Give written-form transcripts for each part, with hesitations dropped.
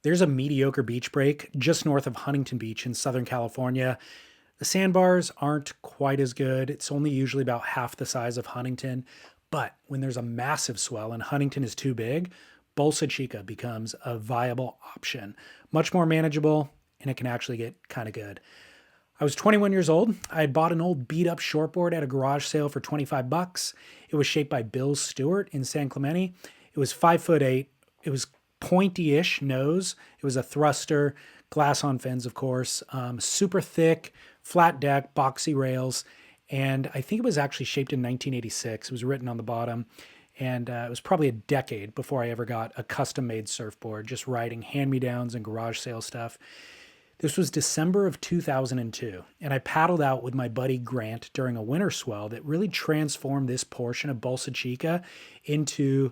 There's a mediocre beach break just north of Huntington Beach in Southern California. The sandbars aren't quite as good. It's only usually about half the size of Huntington. But when there's a massive swell and Huntington is too big, Bolsa Chica becomes a viable option. Much more manageable, and it can actually get kind of good. I was 21 years old. I had bought an old beat up shortboard at a garage sale for 25 bucks. It was shaped by Bill Stewart in San Clemente. It was 5'8". It was pointy-ish nose. It was a thruster, glass on fins, of course, super thick, flat deck, boxy rails. And I think it was actually shaped in 1986. It was written on the bottom. And it was probably a decade before I ever got a custom-made surfboard, just riding hand-me-downs and garage sale stuff. This was December of 2002, and I paddled out with my buddy Grant during a winter swell that really transformed this portion of Bolsa Chica into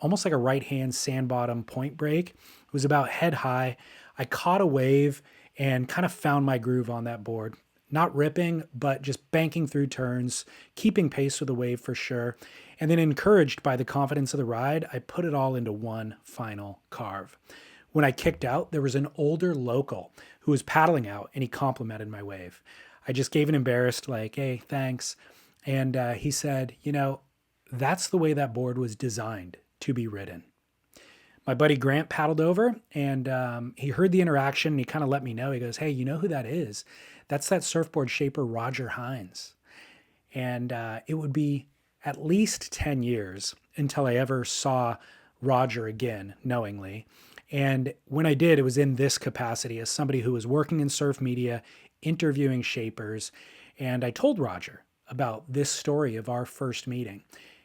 almost like a right-hand sand bottom point break. It was about head high. I caught a wave and kind of found my groove on that board. Not ripping, but just banking through turns, keeping pace with the wave for sure. And then encouraged by the confidence of the ride, I put it all into one final carve. When I kicked out, there was an older local who was paddling out, and he complimented my wave. I just gave an embarrassed, hey, thanks. And he said, that's the way that board was designed to be ridden. My buddy Grant paddled over, and he heard the interaction, and he kind of let me know. He goes, hey, you know who that is? That's that surfboard shaper, Roger Hinds. And it would be at least 10 years until I ever saw Roger again, knowingly. And when I did, it was in this capacity as somebody who was working in surf media, interviewing shapers. And I told Roger about this story of our first meeting.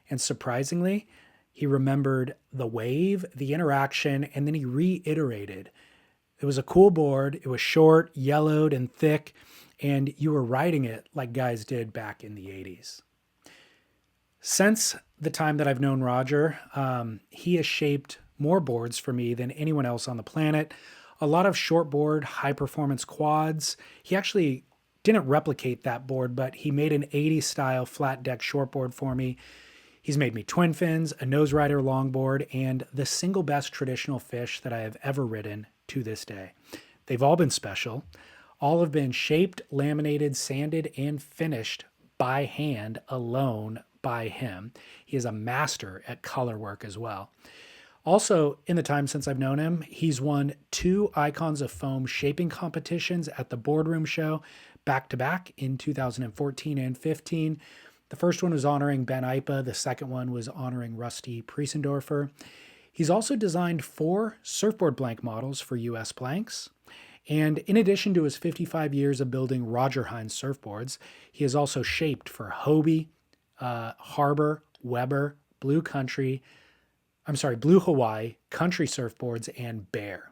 And surprisingly, he remembered the wave, the interaction, and then he reiterated. It was a cool board. It was short, yellowed, and thick. And you were riding it like guys did back in the 80s. Since the time that I've known Roger, he has shaped more boards for me than anyone else on the planet. A lot of shortboard, high-performance quads. He actually didn't replicate that board, but he made an 80s style flat deck shortboard for me. He's made me twin fins, a nose rider longboard, and the single best traditional fish that I have ever ridden to this day. They've all been special. All have been shaped, laminated, sanded, and finished by hand alone by him. He is a master at color work as well. Also, in the time since I've known him, he's won 2 Icons of Foam shaping competitions at the Boardroom show back-to-back in 2014 and 15. The first one was honoring Ben Ipa. The second one was honoring Rusty Priesendorfer. He's also designed 4 surfboard blank models for US Blanks. And in addition to his 55 years of building Roger Hinds surfboards, he has also shaped for Hobie, Harbor, Weber, Blue Hawaii, Country Surfboards, and VAER.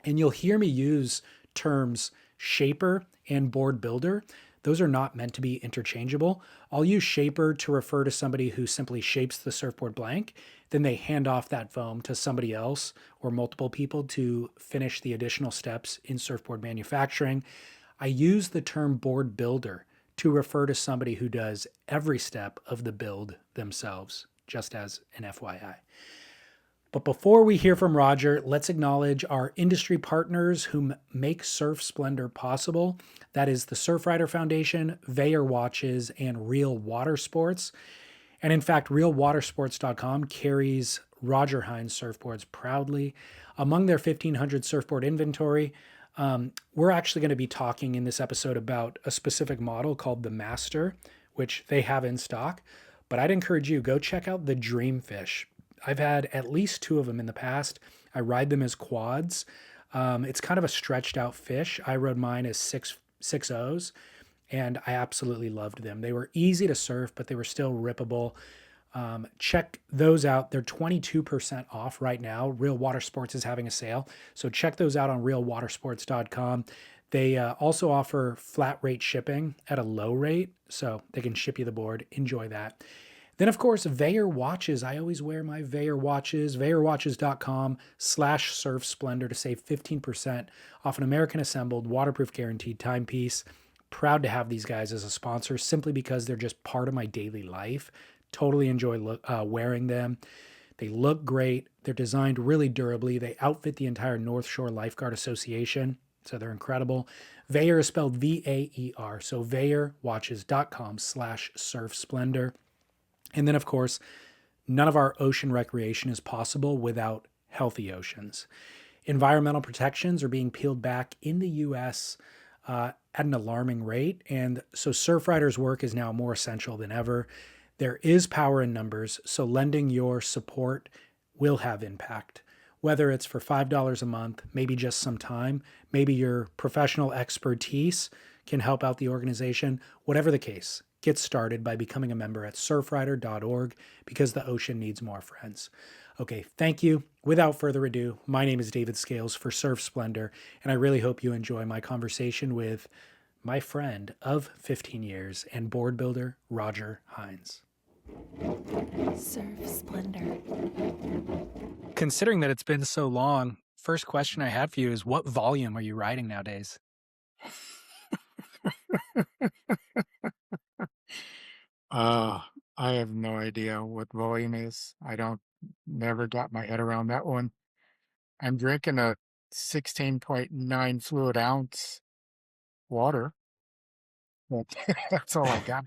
And you'll hear me use terms shaper and board builder. Those are not meant to be interchangeable. I'll use shaper to refer to somebody who simply shapes the surfboard blank. Then they hand off that foam to somebody else or multiple people to finish the additional steps in surfboard manufacturing. I use the term board builder to refer to somebody who does every step of the build themselves, just as an FYI. But before we hear from Roger, let's acknowledge our industry partners who make Surf Splendor possible. That is the Surfrider Foundation, VAER Watches, and Real Water Sports. And in fact, realwatersports.com carries Roger Hinds surfboards proudly. Among their 1,500 surfboard inventory, we're actually going to be talking in this episode about a specific model called the Master, which they have in stock. But I'd encourage you, go check out the Dreamfish. I've had at least 2 of them in the past. I ride them as quads. It's kind of a stretched out fish. I rode mine as 6.0s, and I absolutely loved them. They were easy to surf, but they were still rippable. Check those out. They're 22% off right now. Real Water Sports is having a sale, so check those out on realwatersports.com. They also offer flat rate shipping at a low rate, so they can ship you the board. Enjoy that. Then, of course, VAER watches. I always wear my VAER watches. VAERwatches.com/Surf Splendor to save 15% off an American assembled, waterproof guaranteed timepiece. Proud to have these guys as a sponsor simply because they're just part of my daily life. Totally enjoy wearing them. They look great. They're designed really durably. They outfit the entire North Shore Lifeguard Association. So they're incredible. VAER is spelled VAER. So VAERwatches.com/surf splendor. And then, of course, none of our ocean recreation is possible without healthy oceans. Environmental protections are being peeled back in the US at an alarming rate. And so Surfrider's work is now more essential than ever. There is power in numbers, so lending your support will have impact. Whether it's for $5 a month, maybe just some time, maybe your professional expertise can help out the organization. Whatever the case, get started by becoming a member at surfrider.org because the ocean needs more friends. Okay, thank you. Without further ado, my name is David Scales for Surf Splendor, and I really hope you enjoy my conversation with my friend of 15 years and board builder, Roger Hinds. Surf Splendor. Considering that it's been so long, first question I had for you is what volume are you riding nowadays? I have no idea what volume is. Never got my head around that one. I'm drinking a 16.9 fluid ounce water. But that's all I got.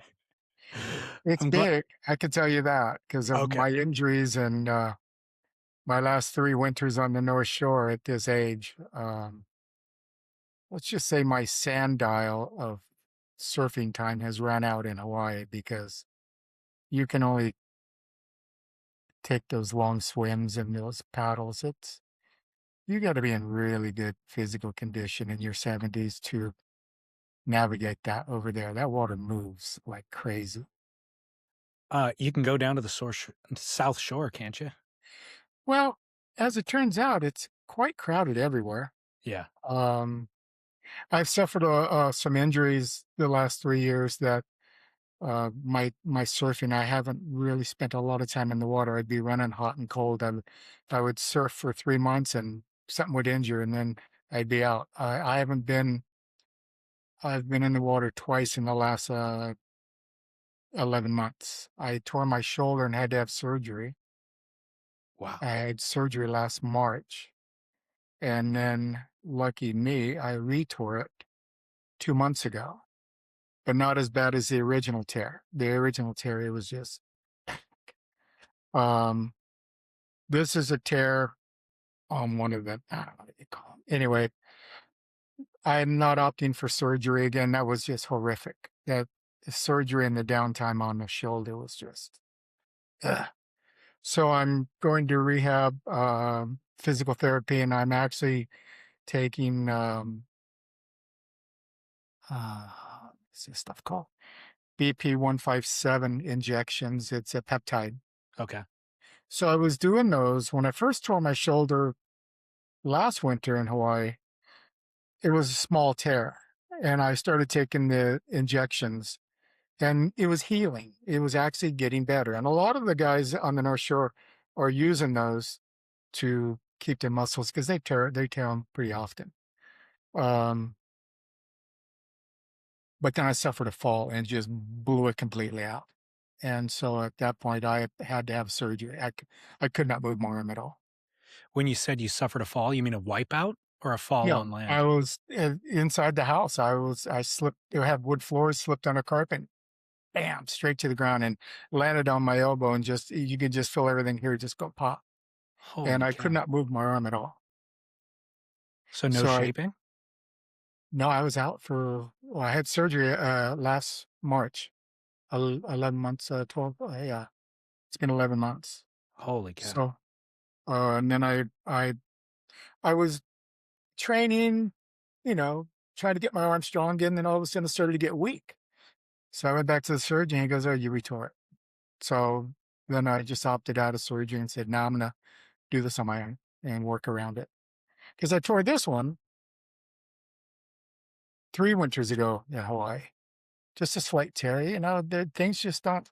It's I'm glad. big, I can tell you that, because of Okay. my injuries and my last 3 winters on the North Shore at this age. Let's just say my sand dial of surfing time has run out in Hawaii because you can only take those long swims and those paddles. You got to be in really good physical condition in your 70s to navigate that over there. That water moves like crazy. You can go down to the South Shore, can't you? Well, as it turns out, it's quite crowded everywhere. Yeah. I've suffered some injuries the last 3 years that my surfing, I haven't really spent a lot of time in the water. I'd be running hot and cold. I would surf for 3 months and something would injure and then I'd be out. I've been in the water twice in the last 11 months. I tore my shoulder and had to have surgery. Wow. I had surgery last March. And then, lucky me, I retore it 2 months ago, but not as bad as the original tear. The original tear, it was just, um, this is a tear on one of the, I don't know what they call them. Anyway, I'm not opting for surgery again. That was just horrific. That the surgery and the downtime on the shoulder was just, ugh. So I'm going to rehab, physical therapy, and I'm actually taking, what's this stuff called? BP-157 injections. It's a peptide. Okay. So I was doing those when I first tore my shoulder last winter in Hawaii. It was a small tear, and I started taking the injections, and it was healing. It was actually getting better. And a lot of the guys on the North Shore are using those to keep their muscles because they tear them pretty often. But then I suffered a fall and just blew it completely out. And so at that point, I had to have surgery. I could not move my arm at all. When you said you suffered a fall, you mean a wipeout or a fall Yeah, on I land? was inside the house. I slipped. I had wood floors, slipped on a carpet, bam, straight to the ground, and landed on my elbow. And just you could just feel everything here just go pop. And Holy I could cow. not move my arm at all. So no So shaping? no, I was out for. Well, I had surgery last March, 11 months, 12. Yeah, it's been 11 months. Holy cow. So, and then I was training, you know, trying to get my arm strong again. Then all of a sudden it started to get weak. So I went back to the surgeon. He goes, "Oh, you retore it." So then I just opted out of surgery and said, "No, I'm gonna do this on my own and work around it." Because I tore this one 3 winters ago in Hawaii. Just a slight tear, things just don't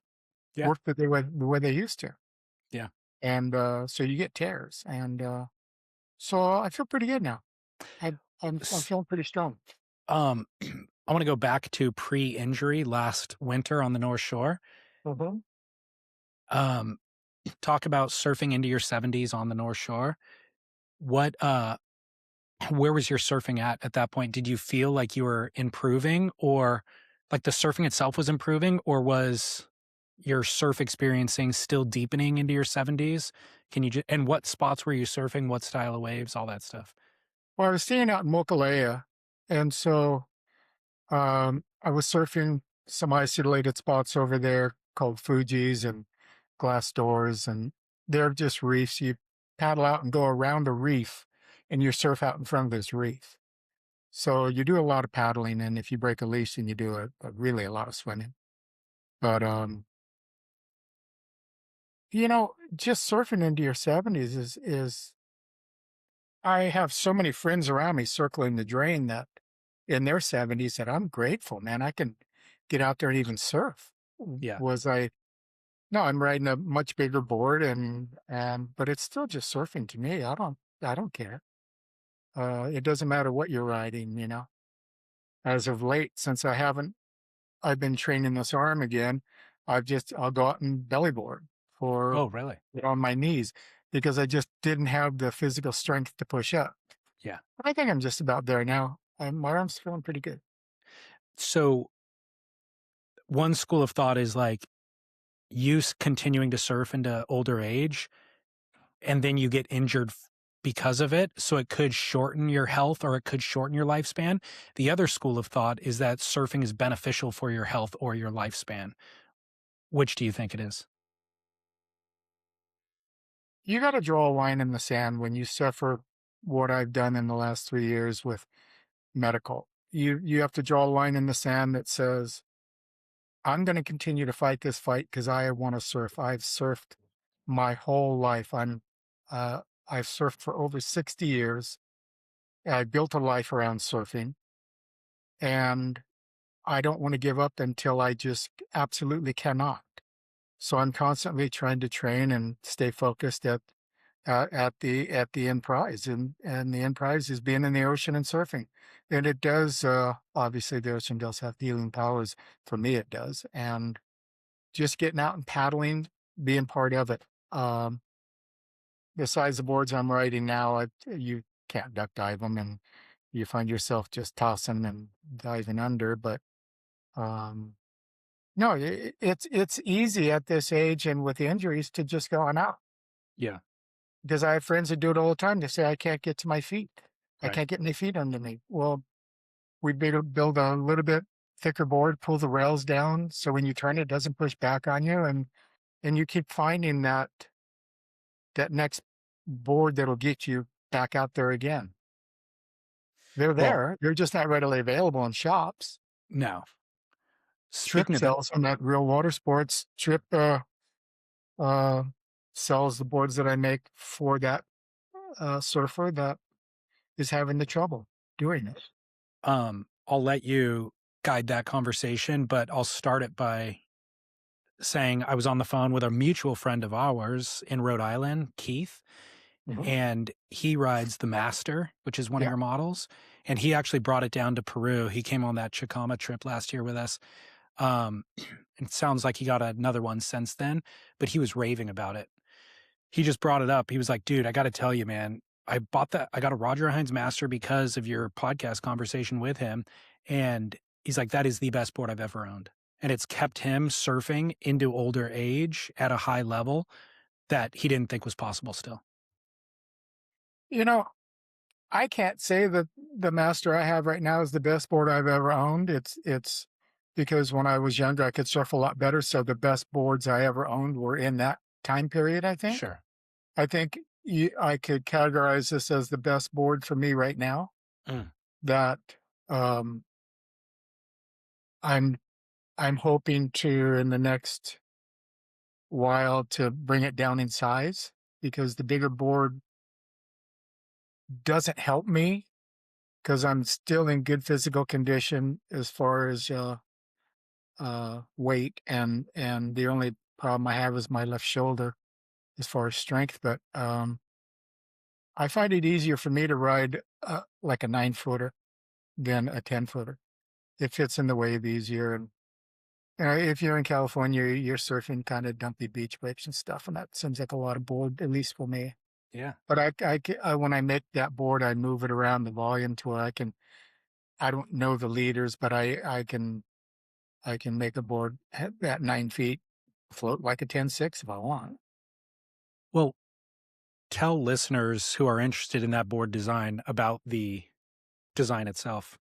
Yeah. work the way they used to. Yeah. And so you get tears. And so I feel pretty good now. I'm feeling pretty strong. I want to go back to pre-injury last winter on the North Shore. Mhm. Um, talk about surfing into your 70s on the North Shore. What where was your surfing at that point? Did you feel like you were improving, or like the surfing itself was improving, or was your surf experiencing still deepening into your 70s? Can you and what spots were you surfing? What style of waves? All that stuff. Well, I was staying out in Mokulea, and so I was surfing some isolated spots over there called Fuji's and glass doors, and they're just reefs. You paddle out and go around a reef, and you surf out in front of this reef. So you do a lot of paddling, and if you break a leash, then you do really a lot of swimming. But just surfing into your 70s is I have so many friends around me circling the drain that in their 70s that I'm grateful, man. I can get out there and even surf. Yeah. Was I No, I'm riding a much bigger board and but it's still just surfing to me. I don't care. It doesn't matter what you're riding. As of late, since I've been training this arm again, I'll go out and belly board for Oh, really? on my knees because I just didn't have the physical strength to push up. Yeah. But I think I'm just about there now. My arm's feeling pretty good. So one school of thought is like continuing to surf into older age, and then you get injured because of it. So it could shorten your health or it could shorten your lifespan. The other school of thought is that surfing is beneficial for your health or your lifespan. Which do you think it is? You got to draw a line in the sand when you suffer what I've done in the last 3 years with medical. You have to draw a line in the sand that says, I'm going to continue to fight this fight because I want to surf. I've surfed my whole life. I've surfed for over 60 years. I built a life around surfing, and I don't want to give up until I just absolutely cannot. So I'm constantly trying to train and stay focused at the end prize, and the end prize is being in the ocean and surfing. And it does, obviously the ocean does have healing powers. For me, it does. And just getting out and paddling, being part of it. Besides the boards I'm riding now, you can't duck dive them, and you find yourself just tossing and diving under. But um, no, it's easy at this age and with injuries to just go on out. Yeah. Because I have friends that do it all the time. They say, I can't get to my feet. I Right. can't get my feet under me. Well, we build a little bit thicker board, pull the rails down so when you turn it doesn't push back on you, and you keep finding that next board that'll get you back out there again. They're Well, there. They're just not readily available in shops. no. Trip Speaking of that, sells them at Real Water Sports. Trip uh, sells the boards that I make for that surfer that is having the trouble doing it. I'll let you guide that conversation, but I'll start it by saying I was on the phone with a mutual friend of ours in Rhode Island, Keith, Mhm. and he rides the Master, which is one of Yeah. your models. And he actually brought it down to Peru. He came on that Chicama trip last year with us. Um, it sounds like he got another one since then, but he was raving about it. He just brought it up. He was like, dude, I got to tell you, man, I got a Roger Hinds Master because of your podcast conversation with him. And he's like, that is the best board I've ever owned. And it's kept him surfing into older age at a high level that he didn't think was possible still. You know, I can't say that the Master I have right now is the best board I've ever owned. It's because when I was younger, I could surf a lot better. So the best boards I ever owned were in that time period, I think. Sure. I think I could categorize this as the best board for me right now. Mm. That um, I'm I'm hoping to in the next while to bring it down in size because the bigger board doesn't help me because I'm still in good physical condition as far as weight, and the only problem I have is my left shoulder as far as strength. But I find it easier for me to ride like a 9-footer than a 10-footer. It fits in the wave easier, If you're in California, you're surfing kind of dumpy beach breaks and stuff, and that seems like a lot of board, at least for me. Yeah. But when I make that board, I move it around the volume to where I don't know the leaders, but I can make a board at 9 feet float like a 10-6 if I want. Well, tell listeners who are interested in that board design about the design itself.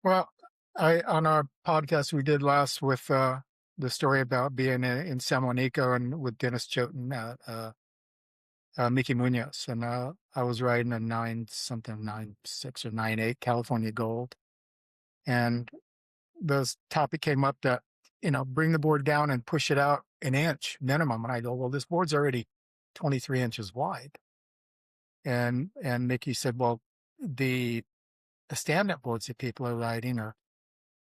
Well, on our podcast we did last with the story about being in San Juanico and with Dennis Choten, Mickey Munoz, and I was riding a 9.6 or 9.8 California Gold, and the topic came up that bring the board down and push it out an inch minimum, and I go, well, this board's already 23 inches wide, and Mickey said, well, the stand-up boards that people are riding are,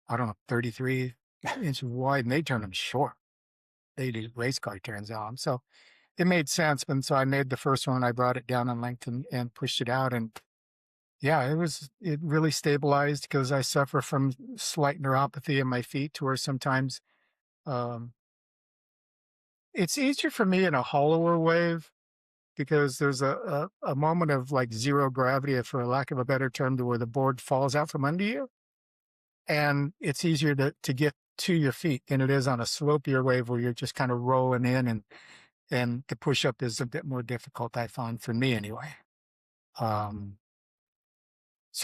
I don't know, 33 inches wide, and they turn them short. They do race car turns on them. So it made sense. And so I made the first one. I brought it down in length and pushed it out. And yeah, it really stabilized because I suffer from slight neuropathy in my feet to where sometimes um, it's easier for me in a hollower wave because there's a moment of like zero gravity, for lack of a better term, to where the board falls out from under you. And it's easier to get to your feet than it is on a slopier wave where you're just kind of rolling in, and the push up is a bit more difficult, I find, for me anyway. So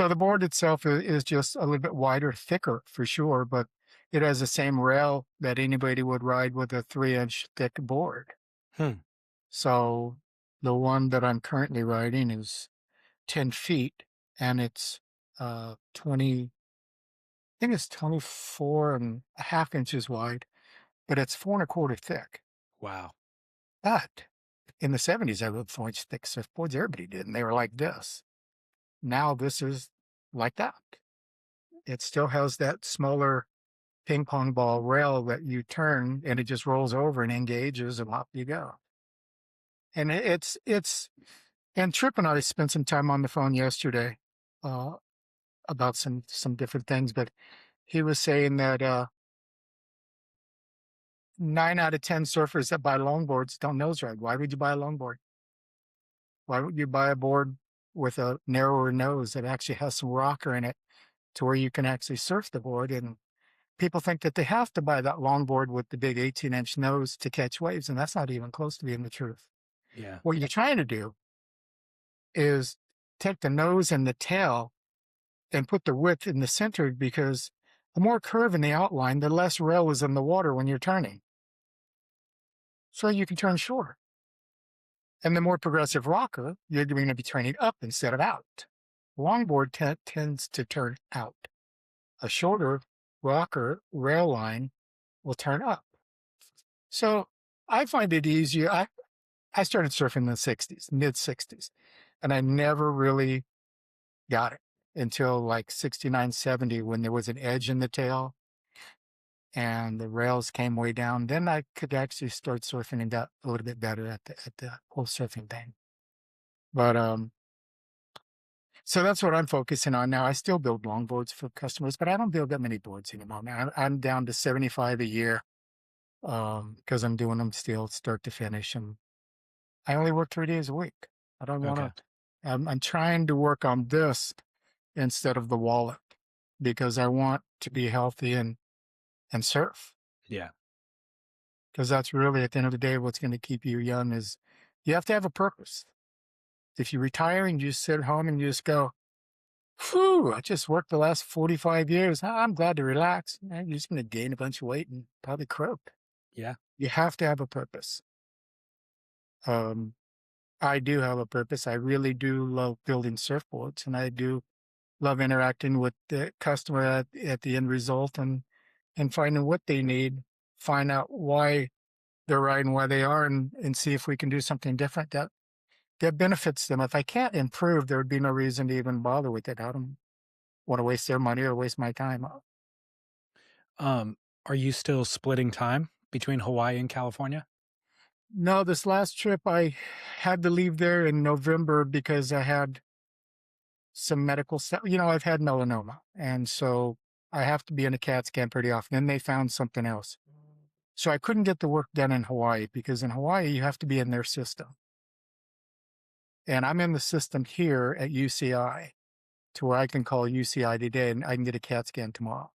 the board itself is just a little bit wider, thicker for sure, but it has the same rail that anybody would ride with a 3-inch thick board. Hmm. So the one that I'm currently riding is 10 feet, and it's 20, I think it's 24.5 inches wide, but it's 4.25 thick. Wow. But in the 70s, I rode 4-inch thick surfboards. Everybody did, and they were like this. Now this is like that. It still has that smaller ping pong ball rail that you turn, and it just rolls over and engages, and off you go. And and Trip and I spent some time on the phone yesterday about some different things, but he was saying that 9 out of 10 surfers that buy longboards don't nose ride. Why would you buy a longboard? Why would you buy a board with a narrower nose that actually has some rocker in it to where you can actually surf the board? And people think that they have to buy that longboard with the big 18-inch nose to catch waves, and that's not even close to being the truth. Yeah. What you're trying to do is take the nose and the tail and put the width in the center, because the more curve in the outline, the less rail is in the water when you're turning. So you can turn shorter. And the more progressive rocker, you're going to be turning up instead of out. Longboard tends to turn out. A shorter rocker rail line will turn up. So I find it easier. I started surfing in the 60s, mid 60s, and I never really got it until like 69, 70, when there was an edge in the tail and the rails came way down. Then I could actually start surfing and got a little bit better at the whole surfing thing. But so that's what I'm focusing on now. I still build longboards for customers, but I don't build that many boards anymore. Now I'm down to 75 a year because I'm doing them still start to finish, and I only work 3 days a week. I don't want to. Okay. I'm trying to work on this instead of the wallet, because I want to be healthy and surf. Yeah. Because that's really, at the end of the day, what's going to keep you young is you have to have a purpose. If you retire and you just sit at home and you just go, whew, I just worked the last 45 years. I'm glad to relax. You're just going to gain a bunch of weight and probably croak. Yeah. You have to have a purpose. I do have a purpose. I really do love building surfboards, and I do love interacting with the customer at the end result, and finding what they need, find out why they're riding where they are, and see if we can do something different that benefits them. If I can't improve, there would be no reason to even bother with it. I don't want to waste their money or waste my time. Are you still splitting time between Hawaii and California? No, this last trip I had to leave there in November because I had some medical stuff. I've had melanoma, and so I have to be in a CAT scan pretty often. Then they found something else. So I couldn't get the work done in Hawaii because in Hawaii, you have to be in their system. And I'm in the system here at UCI to where I can call UCI today and I can get a CAT scan tomorrow.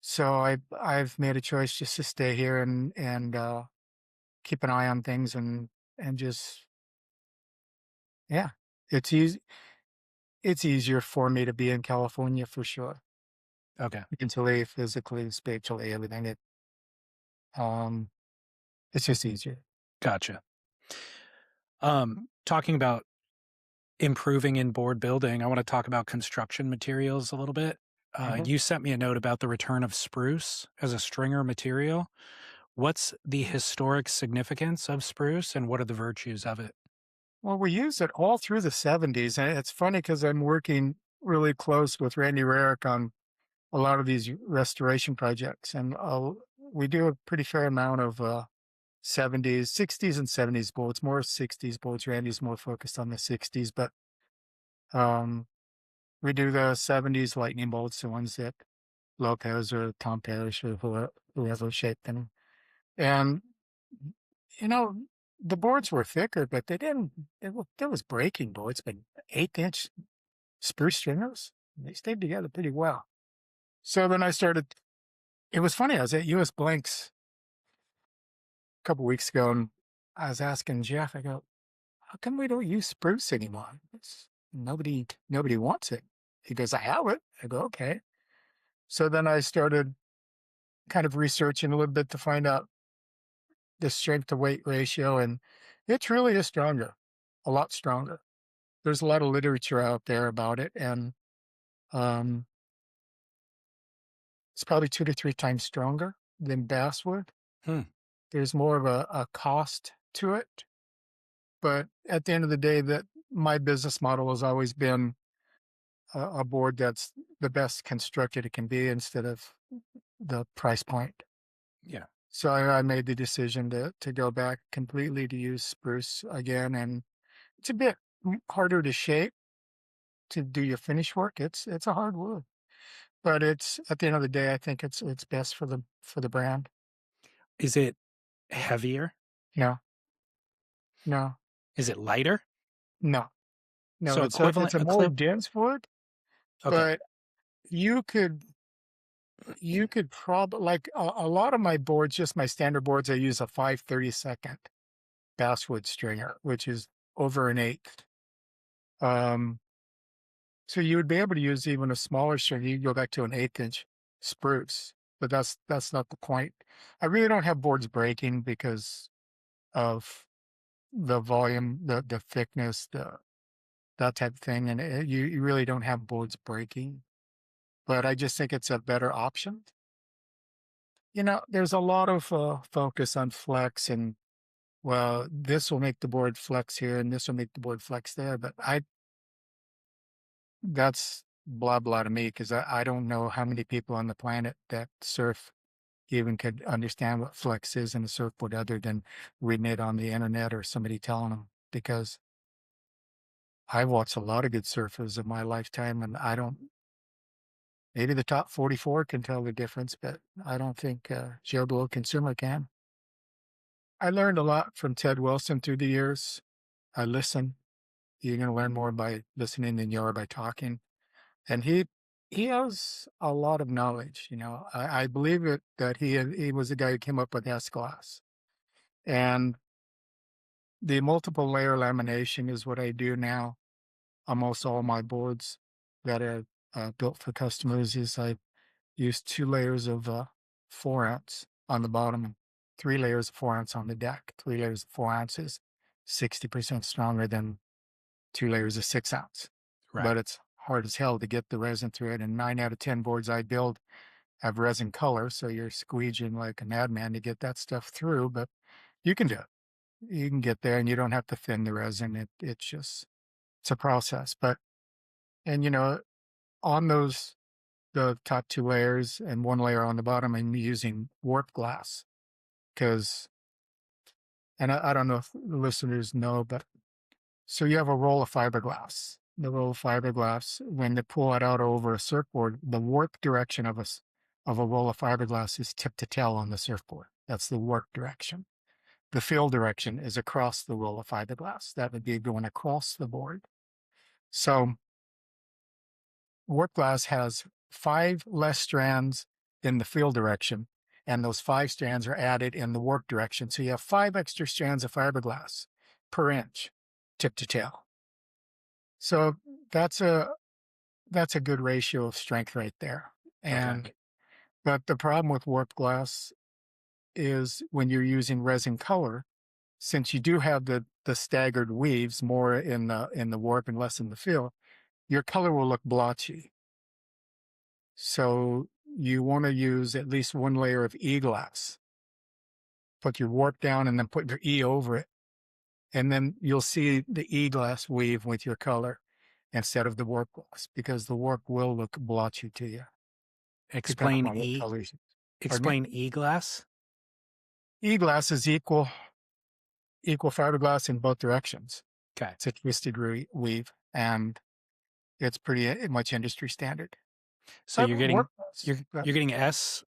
So I've made a choice just to stay here and keep an eye on things and just yeah, it's easy. It's easier for me to be in California for sure. Okay. Mentally, physically, spiritually, everything. Um it's just easier. Gotcha. Talking about improving in board building, I want to talk about construction materials a little bit. Mhm. You sent me a note about the return of spruce as a stringer material. What's the historic significance of spruce and what are the virtues of it? Well, we used it all through the 70s. And it's funny because I'm working really close with Randy Rarick on a lot of these restoration projects. And we do a pretty fair amount of 70s, 60s, and 70s boats, more 60s boats. Randy's more focused on the 60s, but um, we do the 70s lightning bolts, the ones that Lopez or Tom Parrish or whoever shaped them. And, you know, the boards were thicker, but they didn't, there was breaking boards, but 8-inch spruce stringers, they stayed together pretty well. So then I started, it was funny, I was at US Blanks a couple weeks ago and I was asking Jeff, I go, how come we don't use spruce anymore? Nobody wants it. He goes, I have it. I go, okay. So then I started kind of researching a little bit to find out the strength to weight ratio, and it's really is stronger, a lot stronger. There's a lot of literature out there about it, and um, it's probably 2 to 3 times stronger than basswood. Hmm. There's more of a cost to it, but at the end of the day, that my business model has always been a board that's the best constructed it can be instead of the price point. Yeah. So I made the decision to go back completely to use spruce again, and it's a bit harder to shape to do your finish work. It's a hard wood, but it's at the end of the day, I think it's best for the brand. Is it heavier? No, no, Is it lighter? no, no. So It's equivalent a a more clip. dense wood, Okay. but you could you could probably like a lot of my boards, just my standard boards, I use a 5/32 basswood stringer, which is over an eighth. Um, so you would be able to use even a smaller string. You can go back to an 1/8 inch spruce, but that's not the point. I really don't have boards breaking because of the volume, the thickness, that type of thing, and you really don't have boards breaking. But I just think it's a better option. There's a lot of focus on flex and well, this will make the board flex here and this will make the board flex there. But that's blah blah to me because I don't know how many people on the planet that surf even could understand what flex is in a surfboard other than reading it on the internet or somebody telling them. Because I've watched a lot of good surfers in my lifetime, and I don't. Maybe the top 44 can tell the difference, but I don't think Joe Blow consumer can. I learned a lot from Ted Wilson through the years. I listen. You're going to learn more by listening than you are by talking. And he has a lot of knowledge. I believe that he was the guy who came up with S-Glass. And the multiple layer lamination is what I do now. Almost all my boards that are built for customers is I use 2 layers of 4 ounce on the bottom and 3 layers of 4 ounce on the deck. 3 layers of 4 ounces, 60% stronger than 2 layers of 6 ounce. Right. But it's hard as hell to get the resin through it. And 9 out of 10 boards I build have resin color, so you're squeeging like a madman to get that stuff through. But you can do it. You can get there, and you don't have to thin the resin. It's a process. But and on the top 2 layers and 1 layer on the bottom, I'm using warped glass because, and I don't know if the listeners know, but so you have a roll of fiberglass. the roll of fiberglass, when they pull it out over a surfboard, the warp direction of a roll of fiberglass is tip to tail on the surfboard. That's the warp direction. The fill direction is across the roll of fiberglass. That would be going across the board. So warp glass has 5 less strands in the fill direction, and those 5 strands are added in the warp direction. So you have 5 extra strands of fiberglass per inch, tip to tail. So that's a good ratio of strength right there. And Okay. but the problem with warped glass is when you're using resin color, since you do have the staggered weaves, more in the warp and less in the fill, your color will look blotchy. So you want to use at least 1 layer of e-glass. Put your warp down and then put your E over it. And then you'll see the e-glass weave with your color instead of the warp glass, because the warp will look blotchy to you, depending Explain on what colors. Pardon me? explain e-glass. E-glass is equal fiberglass in both directions. Okay. It's a twisted weave, and it's pretty much industry standard. So But you're getting warp glass, you're getting S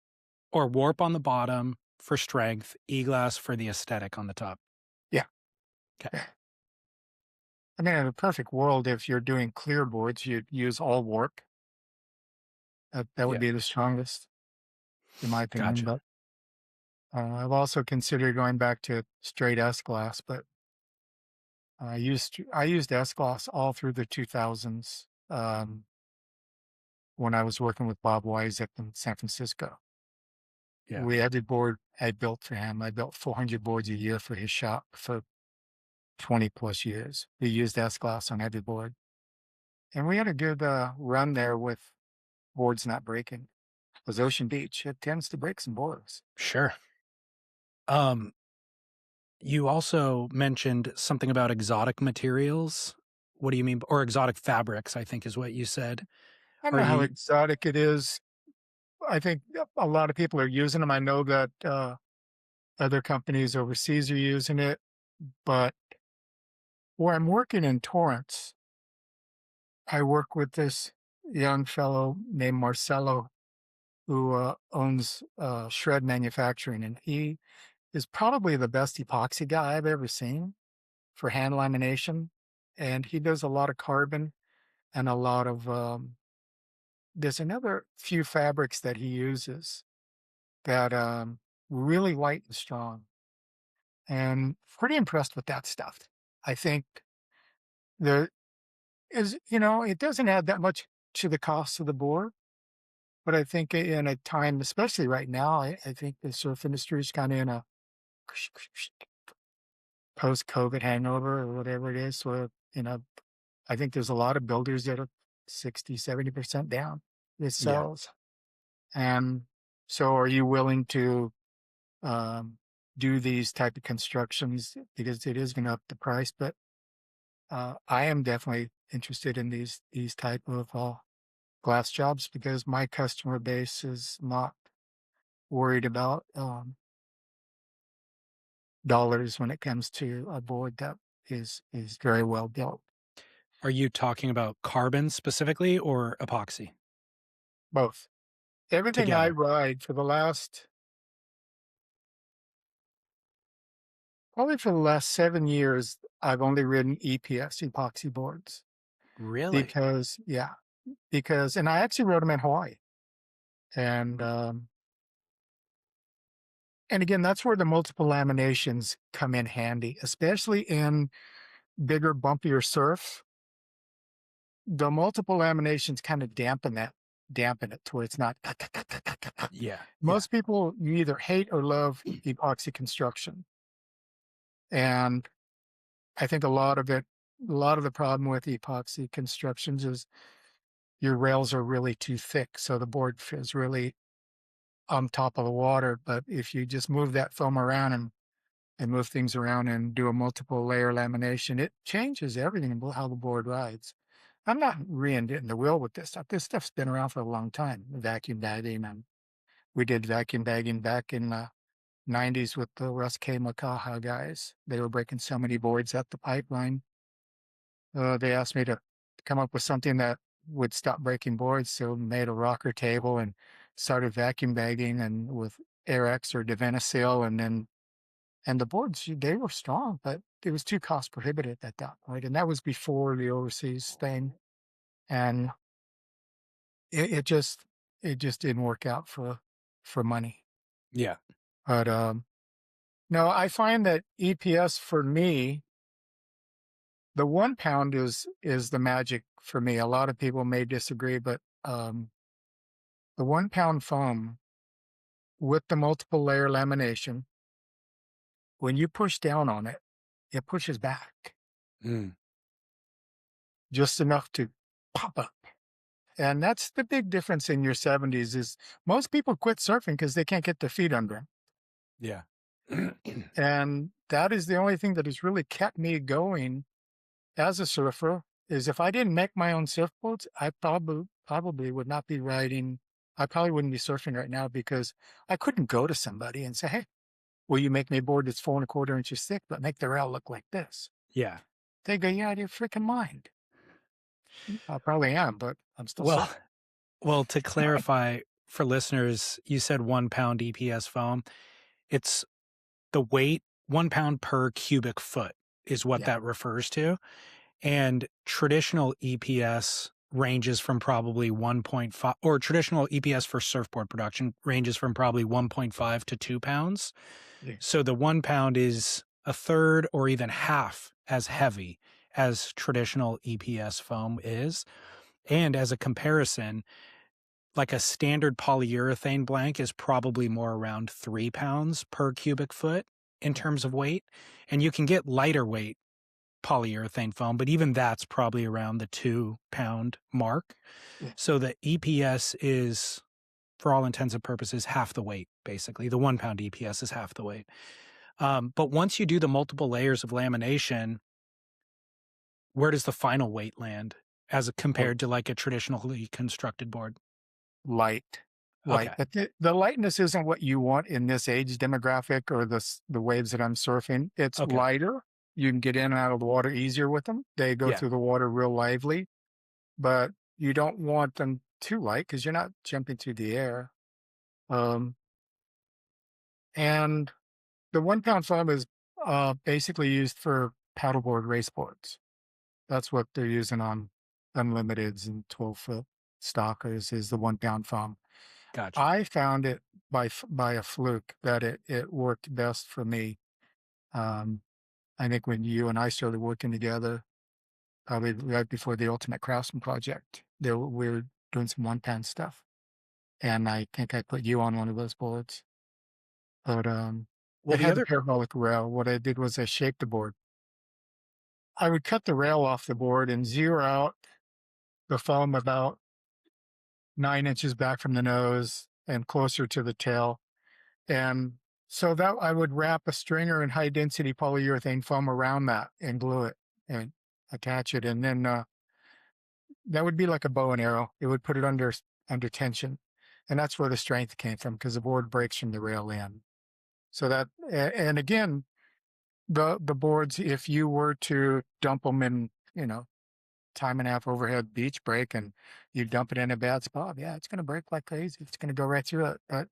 or warp on the bottom for strength, e-glass for the aesthetic on the top. yeah, Okay. yeah. I mean, in a perfect world, if you're doing clear boards, you'd use all warp. That would Yeah. be the strongest, in my opinion. Gotcha. But I've also considered going back to straight S glass, but I used S glass all through the 2000s when I was working with Bob Wyzek in San Francisco. Yeah. We every board I built for him. I built 400 boards a year for his shop for 20 plus years. We used S glass on every board, and we had a good run there with boards not breaking. It was Ocean Beach. It tends to break some boards. Sure. Um, you also mentioned something about exotic materials. What do you mean? Or exotic fabrics, I think is what you said. I don't Are know how you exotic it is. I think a lot of people are using them. I know that other companies overseas are using it, but where I'm working in Torrance, I work with this young fellow named Marcelo who owns Shred Manufacturing, and he is probably the best epoxy guy I've ever seen for hand lamination. And he does a lot of carbon and a lot of there's another few fabrics that he uses that really light and strong, and pretty impressed with that stuff. I think there is, it doesn't add that much to the cost of the board, but I think in a time, especially right now, I think the surf industry is kind of in a post-COVID hangover or whatever it is. So, I think there's a lot of builders that are 60, 70% down with yeah, sales. And so are you willing to um, do these type of constructions, because it is going to up the price? But I am definitely interested in these type of glass jobs, because my customer base is not worried about dollars when it comes to a board that is very well built. are you talking about carbon specifically or epoxy Both. Everything I together? ride probably for the last 7 years, I've only ridden EPS, epoxy boards, Really? because, and I actually rode them in Hawaii. And again, that's where the multiple laminations come in handy, especially in bigger, bumpier surf. The multiple laminations kind of dampen it to where it's not. Yeah, yeah, Most people, you either hate or love epoxy construction. And I think a lot of the problem with epoxy constructions is your rails are really too thick. So the board is really on top of the water. But if you just move that foam around and move things around and do a multiple layer lamination, it changes everything about how the board rides. I'm not reinventing the wheel with this stuff. This stuff's been around for a long time. Vacuum bagging, and we did vacuum bagging back in the 90s with the Russ K. Makaha guys. They were breaking so many boards at the pipeline. They asked me to to come up with something that would stop breaking boards. So made a rocker table and started vacuum bagging and with Airex or Devenisil, and the boards, they were strong, but it was too cost prohibitive at that point. And that was before the overseas thing. And it just didn't work out for money. Yeah. But no, I find that EPS for me, the 1 pound is the magic for me. A lot of people may disagree, but the 1 pound foam with the multiple layer lamination, when you push down on it, it pushes back Mm. just enough to pop up. And that's the big difference in your 70s is most people quit surfing because they can't get their feet under them. Yeah. And that is the only thing that has really kept me going as a surfer is if I didn't make my own surfboards, I probably would not be riding. I probably wouldn't be surfing right now because I couldn't go to somebody and say, "Hey, will you make me a board that's 4¼ inches thick, but make the rail look like this?" Yeah. They go, "Yeah, out of your freaking mind." I probably am, but I'm still Well, surfing. well, to clarify for listeners, you said 1 pound EPS foam. It's the weight, 1 pound per cubic foot is what Yeah, that refers to. And traditional EPS ranges from probably 1.5, or traditional EPS for surfboard production ranges from probably 1.5 to 2 pounds. yeah, So the 1 pound is a third or even half as heavy as traditional EPS foam is. And as a comparison, like a standard polyurethane blank is probably more around 3 pounds per cubic foot in yeah, terms of weight. And you can get lighter weight polyurethane foam, but even that's probably around the 2 pound mark. yeah. So the EPS is, for all intents and purposes, half the weight, basically. The 1 pound EPS is half the weight. But once you do the multiple layers of lamination, where does the final weight land as Oh, compared to like a traditionally constructed board? light, light. Okay. But the lightness isn't what you want in this age demographic or the waves that I'm surfing. It's Okay. lighter. You can get in and out of the water easier with them. They go Yeah. through the water real lively, but you don't want them too light because you're not jumping through the air. Um, and the 1 pound foam is basically used for paddleboard race boards. That's what they're using on unlimiteds and 12-foot stockers is the 1 pound foam. Gotcha. I found it by a fluke that it worked best for me. Um, I think when you and I started working together, probably right before the Ultimate Craftsman project, we were doing some 1 pound stuff, and I think I put you on one of those boards. But Well, it the had the other, parabolic rail. What I did was I shaped the board. I would cut the rail off the board and zero out the foam about 9 inches back from the nose and closer to the tail. And so that I would wrap a stringer in high density polyurethane foam around that and glue it and attach it. And then that would be like a bow and arrow. It would put it under tension. And that's where the strength came from because the board breaks from the rail end. So that, and again, the boards, if you were to dump them in, time and a half overhead beach break and you dump it in a bad spot, yeah, it's going to break like crazy. It's going to go right through it. But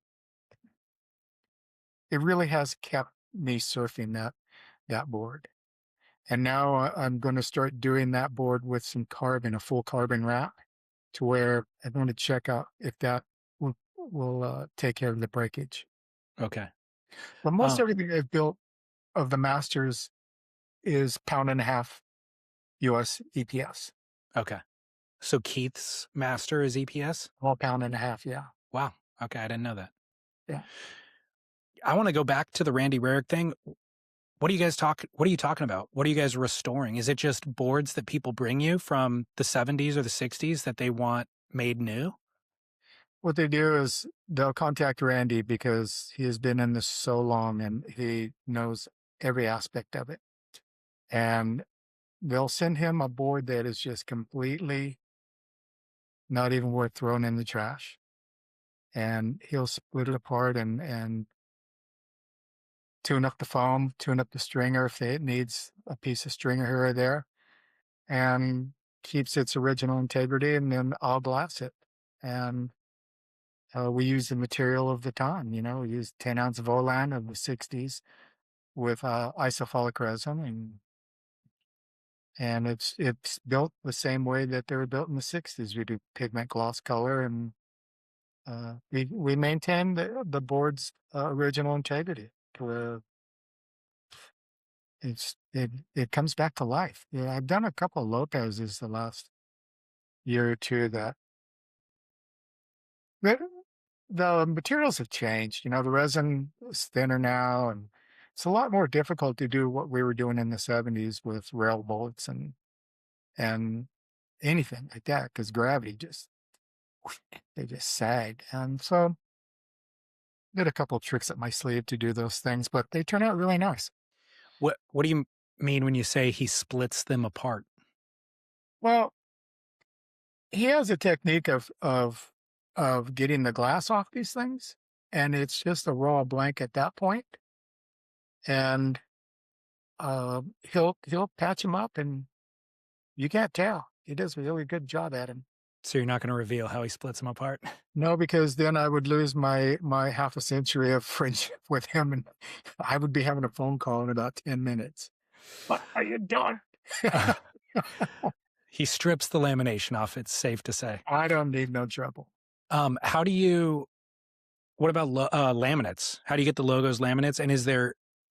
it really has kept me surfing that board. And now I'm going to start doing that board with some carbon, a full carbon wrap, to where I want to check out if that will take care of the breakage. okay. But most Uh, everything I've built of the Masters is 1.5 pound US EPS, okay. So Keith's master is EPS? all 1.5 pound, yeah, Wow. Okay. I didn't know that. yeah. I want to go back to the Randy Rarick thing. What are you talking about? What are you guys restoring? Is it just boards that people bring you from the 70s or the 60s that they want made new? What they do is they'll contact Randy because he has been in this so long and he knows every aspect of it. And they'll send him a board that is just completely not even worth throwing in the trash. And he'll split it apart and tune up the foam, tune up the stringer if it needs a piece of stringer here or there. And keeps its original integrity, and then I'll glass it. And we use the material of the time. You know, we use 10 ounce Volan of the '60s with isofolic resin, and it's built the same way that they were built in the '60s. We do pigment gloss color, and we maintain the board's original integrity. It comes back to life. Yeah, I've done a couple of Lopez's the last year or two that the materials have changed. You know, the resin is thinner now, and it's a lot more difficult to do what we were doing in the '70s with rail bolts and anything like that, because gravity just they just sagged. And so did a couple of tricks up my sleeve to do those things, but they turn out really nice. What do you mean when you say he splits them apart? Well, he has a technique of getting the glass off these things, and it's just a raw blank at that point. And he'll patch them up, and you can't tell. He does a really good job at him. So you're not going to reveal how he splits them apart? No, because then I would lose my half a century of friendship with him, and I would be having a phone call in about 10 minutes. What are you doing? He strips the lamination off, it's safe to say. I don't need no trouble. How do you, what about laminates? How do you get the logos laminates? And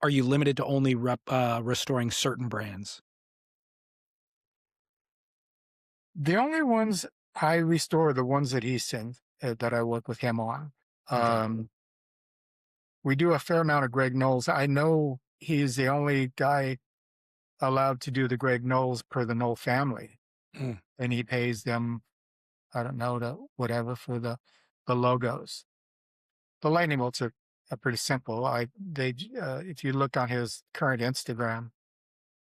are you limited to only restoring certain brands? The only ones I restore are the ones that he sends that I work with him on. Okay. We do a fair amount of Greg Knowles. I know he's the only guy allowed to do the Greg Knowles per the Knoll family. Mm. And he pays them, I don't know, whatever for the logos. The lightning bolts are pretty simple. If you look on his current Instagram,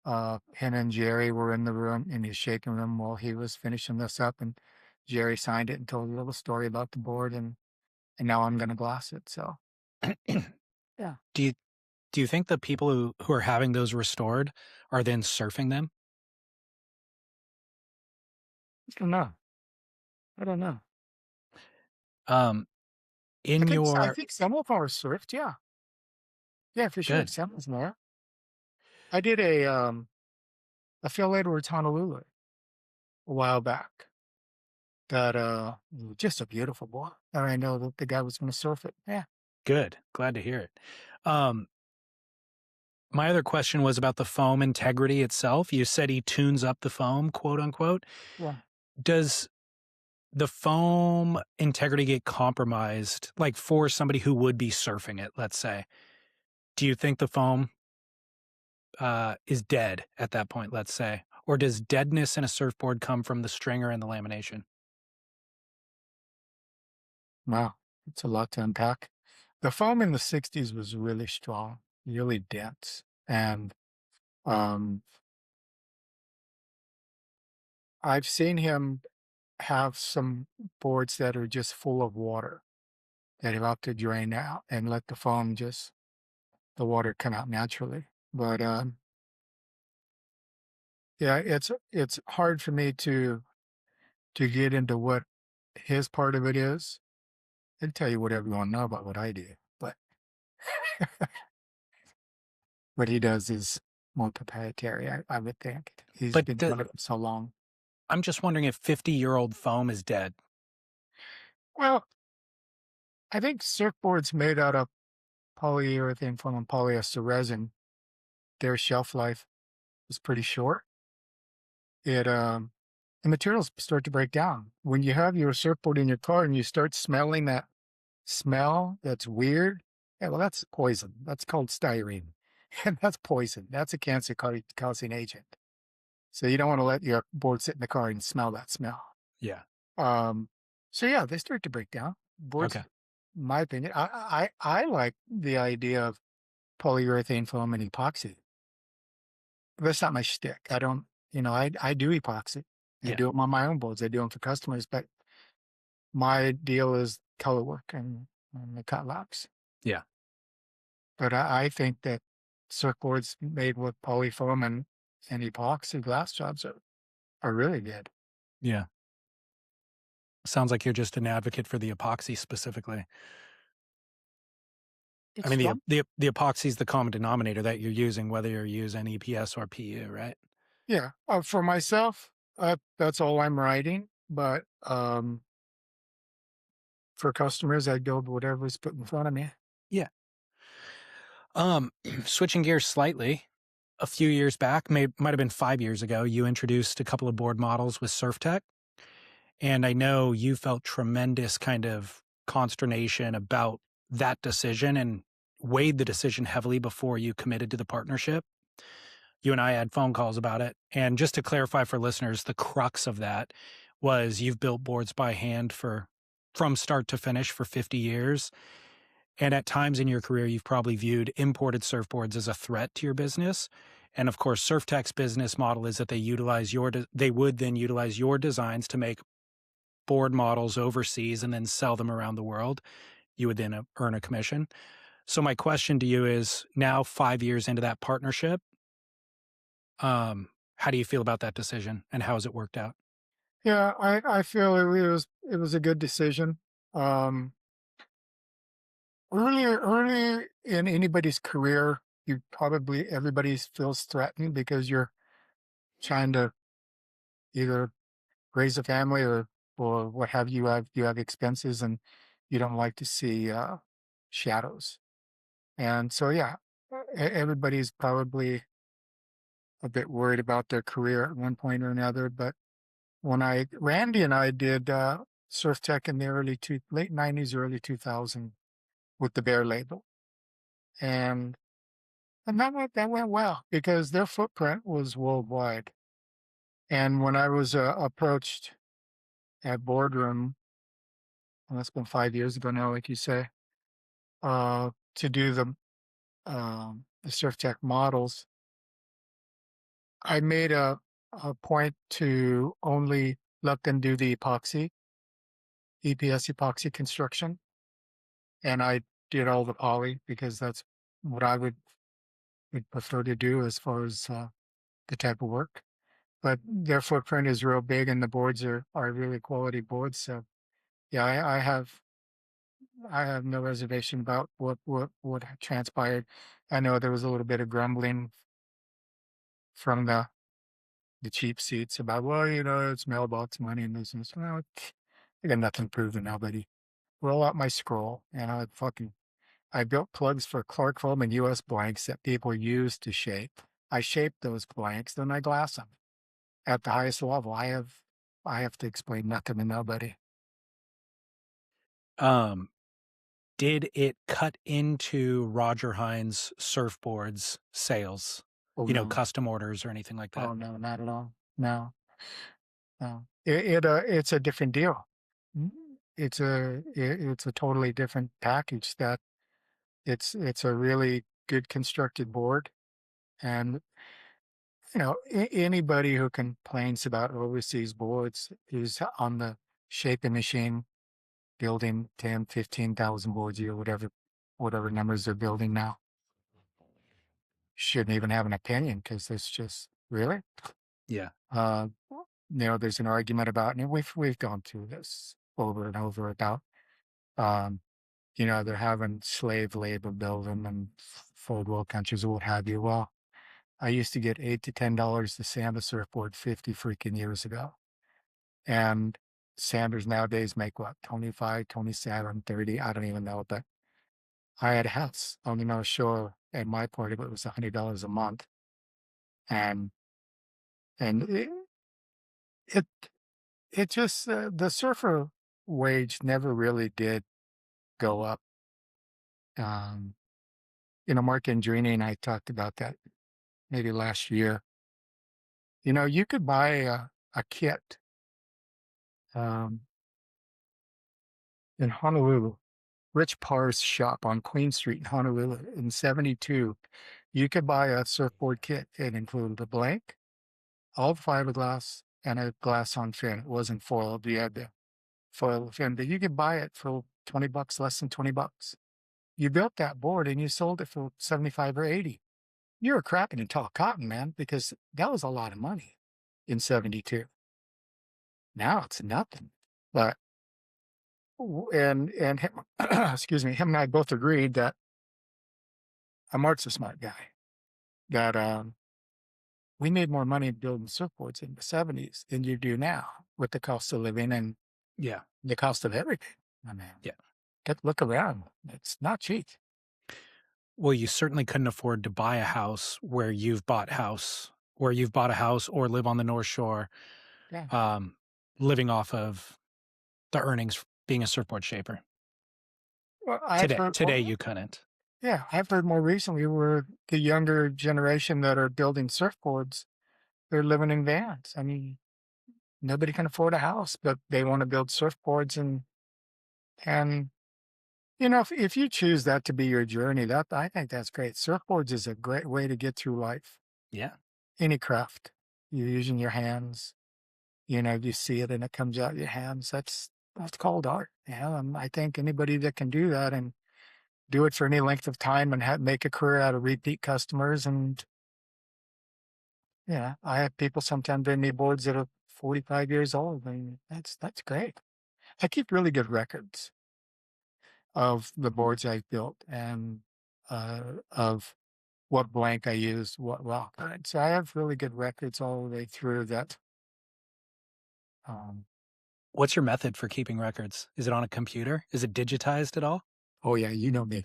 him and Jerry were in the room in his shaking room while he was finishing this up, and Jerry signed it and told a little story about the board, and now I'm going to gloss it. So, yeah. Do you think the people who are having those restored are then surfing them? I don't know. I don't know. In I your think some of our surfed, yeah. Yeah, for sure. good, Some was more. I did a field Edwards Honolulu a while back. That just a beautiful board. And I know that the guy was going to surf it. Yeah. good. Glad to hear it. My other question was about the foam integrity itself. You said he tunes up the foam, quote unquote. Yeah. Does the foam integrity get compromised, like for somebody who would be surfing it, let's say? Do you think the foam is dead at that point, let's say? Or does deadness in a surfboard come from the stringer and the lamination? Wow. It's a lot to unpack. The foam in the '60s was really strong, really dense. And I've seen him have some boards that are just full of water that have to drain out and let the foam the water come out naturally. But yeah, it's hard for me to get into what his part of it is. I'll tell you whatever you want to know about what I do, but what he does is more proprietary, I would think. He's But been doing it for so long. I'm just wondering if 50-year-old foam is dead. Well, I think surfboards made out of polyurethane foam and polyester resin, their shelf life is pretty short. The materials start to break down. When you have your surfboard in your car and you start smelling that smell that's weird, yeah, well, that's poison. That's called styrene. And that's poison. That's a cancer causing agent. So you don't want to let your board sit in the car and smell that smell. Yeah. So yeah, they start to break down. Boards, Okay. in my opinion, I like the idea of polyurethane foam and epoxy. That's not my shtick. I don't, I do epoxy. I Yeah. do them on my own boards. I do them for customers, but my deal is color work and the cut locks. Yeah. But I think that surfboards made with polyfoam and epoxy glass jobs are are really good. Yeah. Sounds like you're just an advocate for the epoxy specifically. I It's mean, fun. the epoxy is the common denominator that you're using, whether you're using EPS or PU, right? Yeah. For myself, that's all I'm writing. But for customers, I build whatever's put in front of me. Yeah. Switching gears slightly, a few years back, might have been 5 years ago, you introduced a couple of board models with SurfTech, and I know you felt tremendous kind of consternation about that decision and weighed the decision heavily before you committed to the partnership. You and I had phone calls about it, and just to clarify for listeners, the crux of that was you've built boards by hand from start to finish for 50 years. And at times in your career, you've probably viewed imported surfboards as a threat to your business. And of course, SurfTech's business model is that they would then utilize your designs to make board models overseas and then sell them around the world. You would then earn a commission. So my question to you is, now 5 years into that partnership, how do you feel about that decision and how has it worked out? Yeah, I feel it was a good decision. Um, early in anybody's career, everybody feels threatened because you're trying to either raise a family or what have you. You have expenses and you don't like to see shadows. And so yeah, everybody's probably a bit worried about their career at one point or another. But Randy and I did surf tech in the late '90s, early 2000 with the VAER label, and that went well because their footprint was worldwide. And when I was approached at Boardroom, and that's been 5 years ago now, like you say, to do the surf tech models, I made a point to only let them do the EPS epoxy construction, and I did all the poly because that's what I would prefer to do as far as the type of work. But their footprint is real big, and the boards are really quality boards. So yeah, I have no reservation about what transpired. I know there was a little bit of grumbling from the cheap seats about, well, it's mailbox money and this and this. Well, I got nothing to prove to nobody. Roll out my scroll, and I built plugs for Clark foam and US blanks that people use to shape. I shape those blanks, then I glass them at the highest level. I have to explain nothing to nobody. Um, did it cut into Roger Hinds surfboards sales? Oh no. Custom orders or anything like that? Oh no, not at all. No, no. It's a different deal. Mm, it's a totally different package. That it's a really good constructed board, and anybody who complains about overseas boards is on the shaping machine building 10, 15,000 boards a year, whatever numbers they're building now. Shouldn't even have an opinion because it's just really. Yeah. Uh, there's an argument about, and we've gone through this over and over about, um, they're having slave labor build them in third world countries or what have you. Well, I used to get $8 to $10 to sand a surfboard 50 freaking years ago. And sanders nowadays make what, 25, 27, 30? I don't even know. But I had a house on the North Shore and my part of it was $100 a month. And, and it, it just, the surfer wage never really did go up. Um, Mark Andrini and I talked about that maybe last year. You could buy a kit um, in Honolulu, Rich Parr's shop on Queen Street in Honolulu in '72. You could buy a surfboard kit. It included a blank, all fiberglass, and a glass on fin. It wasn't foiled. You had to foil the fin, but you could buy it for $20, less than $20. You built that board and you sold it for 75 or 80. You were crapping in tall cotton, man, because that was a lot of money. in 72. Now it's nothing. But and him, excuse me, him and I both agreed that Mark's a smart guy. That we made more money building surfboards in the 70s than you do now with the cost of living and Yeah. the cost of everything. I mean, Yeah. look around. It's not cheap. Well, you certainly couldn't afford to buy a house where you've bought a house or live on the North Shore, Yeah. um, living off of the earnings being a surfboard shaper. Well, Today you couldn't. yeah, I've heard more recently where the younger generation that are building surfboards, they're living in vans. I mean, nobody can afford a house, but they want to build surfboards and you know, if you choose that to be your journey, that I think that's great. Surfboards is a great way to get through life. Yeah. Any craft, you're using your hands. You know, you see it and it comes out your hands. That's called art. Yeah, and I think anybody that can do that and do it for any length of time and make a career out of repeat customers. And yeah, I have people sometimes bring me boards that are 45 years old. I mean, that's great. I keep really good records of the boards I've built and of what blank I used, what rock. So I have really good records all the way through that. Um, What's your method for keeping records? Is it on a computer? Is it digitized at all? oh yeah, you know me.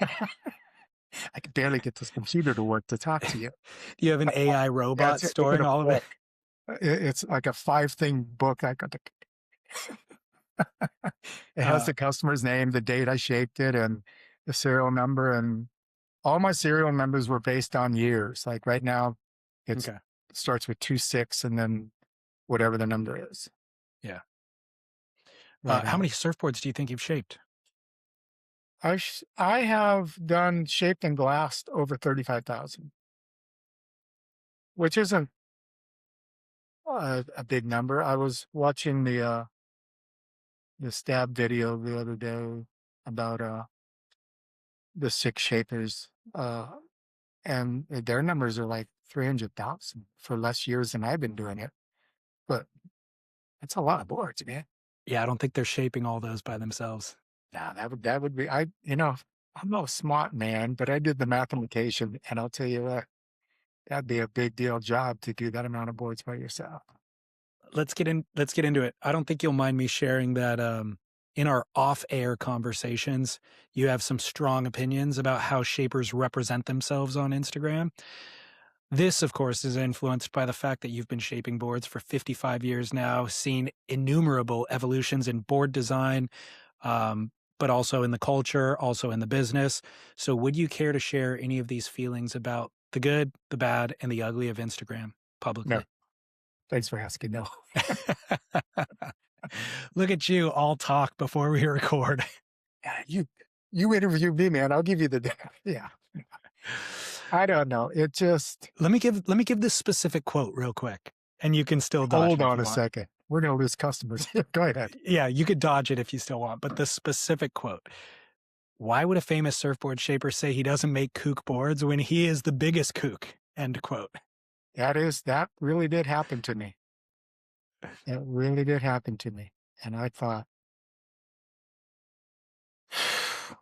I can barely get this computer to work to talk to you. Do you have an AI Yeah, robot it's storing in a all of it? book. It's like a 5-thing book. I got to. It has Uh, the customer's name, the date I shaped it, and the serial number. And all my serial numbers were based on years. Like right now, it okay. starts with 26 and then whatever the number is. Yeah. But How many surfboards do you think you've shaped? I have done shaped and glassed over 35,000, which isn't a big number. I was watching the stab video the other day about the 6 shapers, and their numbers are like 300,000 for less years than I've been doing it. But that's a lot of boards, man. Yeah, I don't think they're shaping all those by themselves. Nah, that would be you know, I'm no smart man, but I did the mathematician, and I'll tell you what, that'd be a big deal job to do that amount of boards by yourself. Let's get into it. I don't think you'll mind me sharing that in our off-air conversations, you have some strong opinions about how shapers represent themselves on Instagram. This, of course, is influenced by the fact that you've been shaping boards for 55 years now, seen innumerable evolutions in board design, but also in the culture, also in the business. So would you care to share any of these feelings about the good, the bad, and the ugly of Instagram No, publicly? thanks for asking. No. Look at you, all talk before we record. Yeah, you interview me, man. I'll give you the yeah. I don't know. It just Let me give this specific quote real quick, and you can still dodge hold it if on you a want. second. We're gonna lose customers. Go ahead. Yeah, you could dodge it if you still want, but the specific quote. Why would a famous surfboard shaper say he doesn't make kook boards when he is the biggest kook? End quote. That really did happen to me. It really did happen to me. And I thought,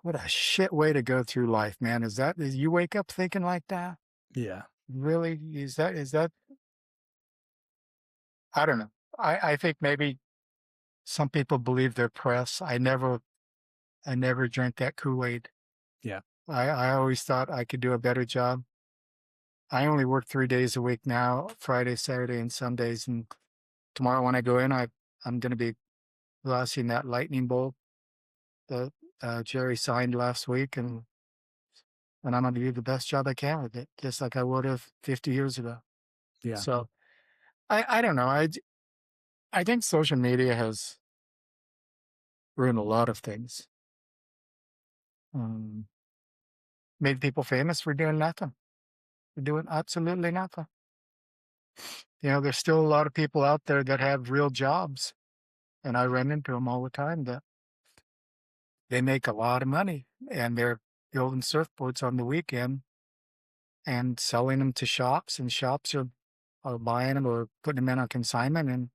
what a shit way to go through life, man. Is you wake up thinking like that? Yeah. Really? Is that I don't know. I think maybe some people believe their press. I never drank that Kool-Aid. Yeah. I always thought I could do a better job. I only work 3 days a week now, Friday, Saturday, and Sundays. And tomorrow when I go in, I'm going to be glassing that lightning bolt that Jerry signed last week, and I'm going to do the best job I can with it, just like I would have 50 years ago. Yeah. So I don't know. I think social media has ruined a lot of things. Made people famous for doing nothing. For doing absolutely nothing. You know, there's still a lot of people out there that have real jobs, and I run into them all the time that they make a lot of money and they're building surfboards on the weekend and selling them to shops, and shops are buying them or putting them in on consignment, and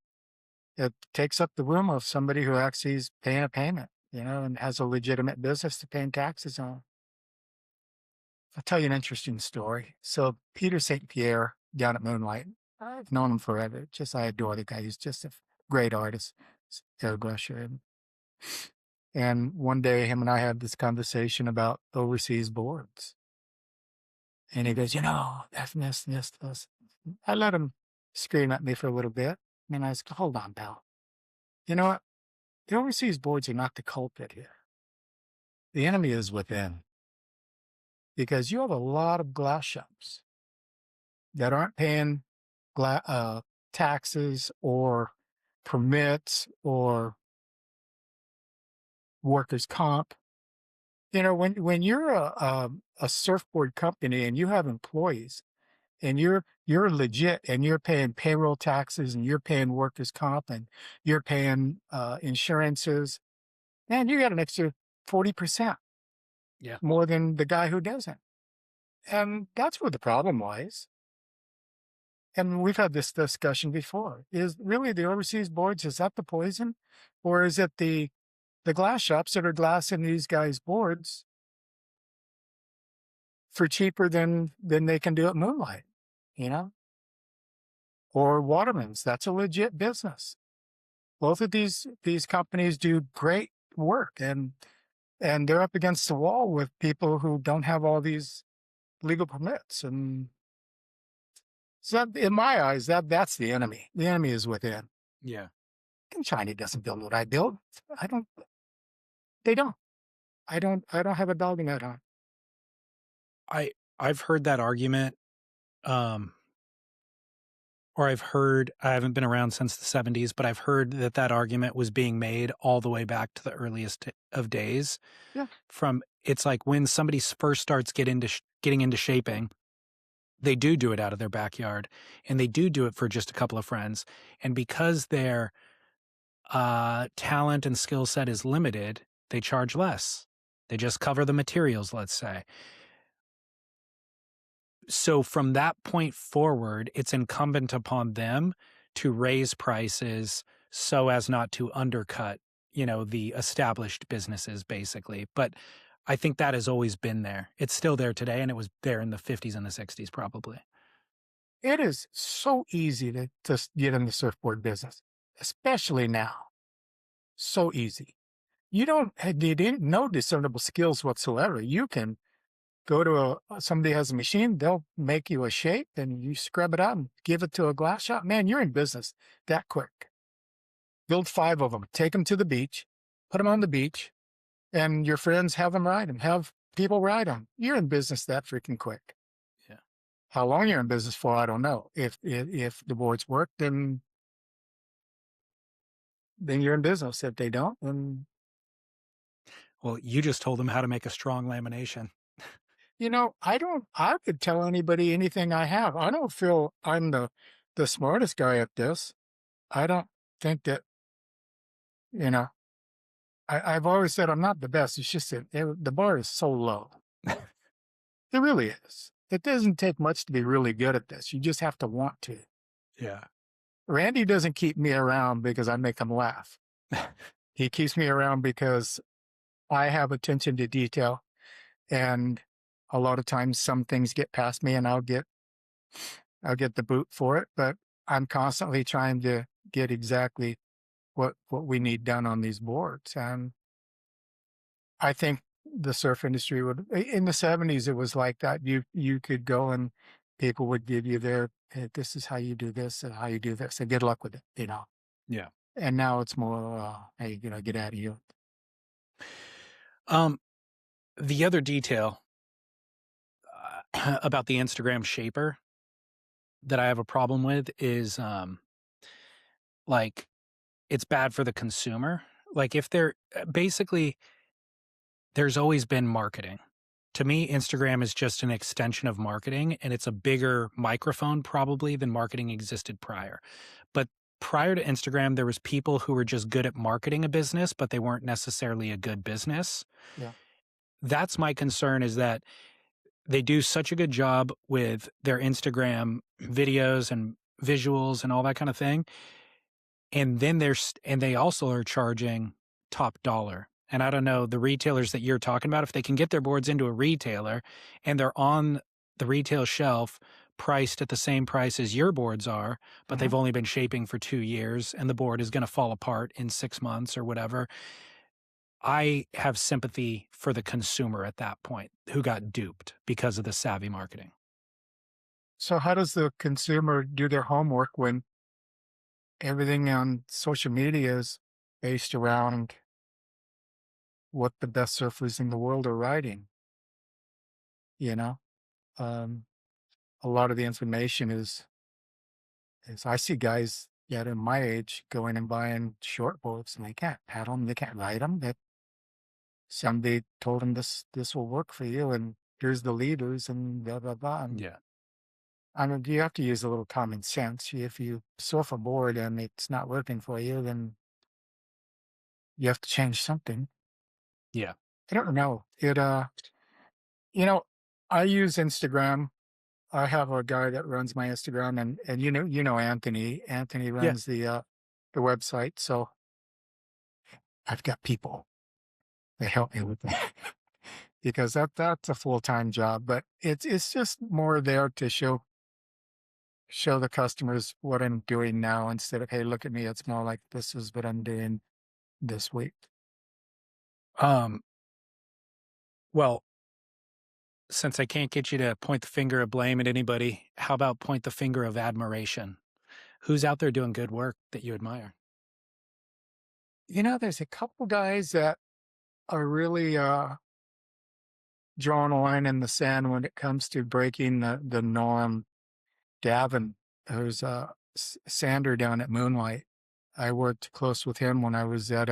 it takes up the room of somebody who actually is paying a payment, and has a legitimate business to paying taxes on. I'll tell you an interesting story. So Peter St. Pierre down at Moonlight, I've known him forever. I adore the guy. He's just a great artist, airbrusher. And one day, him and I had this conversation about overseas boards. And he goes, this. I let him scream at me for a little bit. And I was, hold on, pal. You know what? The overseas boards are not the culprit here. The enemy is within. Because you have a lot of glass shops that aren't paying taxes or permits or workers' comp. When you're a surfboard company and you have employees and you're legit and you're paying payroll taxes and you're paying workers' comp and you're paying insurances, man, you got an extra 40% more than the guy who doesn't. And that's where the problem lies. And we've had this discussion before. Is really the overseas boards, is that the poison? Or is it the glass shops that are glassing these guys' boards for cheaper than they can do at Moonlight, Or Waterman's, that's a legit business. Both of these companies do great work, and they're up against the wall with people who don't have all these legal permits. And so in my eyes, that's the enemy. The enemy is within. Yeah. And China doesn't build what I build. They don't. I don't have a dog in that hunt. I've heard that argument, or I haven't been around since the 70s, but I've heard that argument was being made all the way back to the earliest of days. Yeah. It's like when somebody first starts getting into shaping, they do it out of their backyard, and they do it for just a couple of friends. And because their talent and skill set is limited, they charge less. They just cover the materials, let's say. So from that point forward, it's incumbent upon them to raise prices so as not to undercut, the established businesses, basically. But I think that has always been there. It's still there today, and it was there in the 50s and the 60s, probably. It is so easy to get in the surfboard business, especially now. So easy. You didn't know discernible skills whatsoever. You can go to somebody has a machine, they'll make you a shape and you scrub it out and give it to a glass shop. Man, you're in business that quick. Build 5 of them, take them to the beach, put them on the beach, and your friends have them ride them, have people ride them. You're in business that freaking quick. Yeah. How long you're in business for, I don't know. If the boards work, then you're in business. If they don't, then... Well, you just told them how to make a strong lamination. I could tell anybody anything I have. I don't feel I'm the smartest guy at this. I don't think that, I've always said I'm not the best. It's just that the bar is so low. It really is. It doesn't take much to be really good at this. You just have to want to. Yeah. Randy doesn't keep me around because I make him laugh. He keeps me around because I have attention to detail, and a lot of times some things get past me and I'll get the boot for it, but I'm constantly trying to get exactly what we need done on these boards. And I think the surf industry in the 70s, it was like that. You could go and people would give you hey, this is how you do this and how you do this, and good luck with it, Yeah. And now it's more, hey, get out of here. The other detail about the Instagram shaper that I have a problem with is it's bad for the consumer. Like if there's always been marketing. To me, Instagram is just an extension of marketing, and it's a bigger microphone probably than marketing existed prior. But prior to Instagram, there was people who were just good at marketing a business, but they weren't necessarily a good business. Yeah. That's my concern, is that they do such a good job with their Instagram videos and visuals and all that kind of thing. And then and they also are charging top dollar. And I don't know the retailers that you're talking about, if they can get their boards into a retailer and they're on the retail shelf priced at the same price as your boards are, but Mhm. they've only been shaping for 2 years and the board is going to fall apart in 6 months or whatever. I have sympathy for the consumer at that point who got duped because of the savvy marketing. So how does the consumer do their homework when everything on social media is based around what the best surfers in the world are riding? You know, um, a lot of the information is I see guys yet in my age going and buying short boards and they can't paddle them, they can't ride them. That somebody told them this will work for you, and here's the leaders and blah blah blah. And Yeah. I mean, you have to use a little common sense. If you surf a board and it's not working for you, then you have to change something. Yeah. I don't know. You know, I use Instagram. I have a guy that runs my Instagram, and you know Anthony. Anthony Yeah. runs the website, so I've got people that help me with that because that's a full-time job. But it's just more there to show the customers what I'm doing now instead of, hey, look at me. It's more like this is what I'm doing this week. Um, well, since I can't get you to point the finger of blame at anybody, how about point the finger of admiration? Who's out there doing good work that you admire? You know, there's a couple guys that are really drawing a line in the sand when it comes to breaking the norm. Davin, who's a sander down at Moonlight. I worked close with him when I was at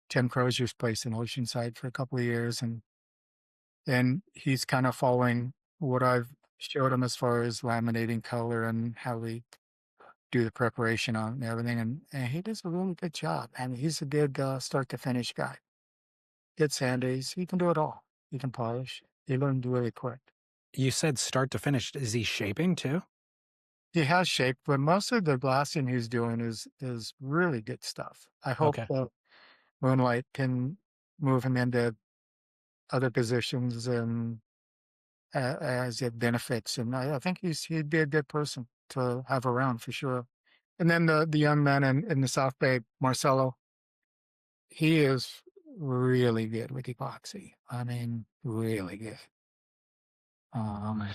Tim Crozier's place in Oceanside for a couple of years, and he's kind of following what I've showed him as far as laminating color and how we do the preparation on it and everything. And he does a really good job. And he's a good start to finish guy. Good sanders. He can do it all. He can polish. He learned really quick. You said start to finish. Is he shaping too? He has shape, but most of the blasting he's doing is really good stuff. I hope Okay. Moonlight can move him into other positions and as it benefits. And I think he'd be a good person to have around for sure. And then the young man in the South Bay, Marcelo, he is really good with epoxy. I mean, really good. Um,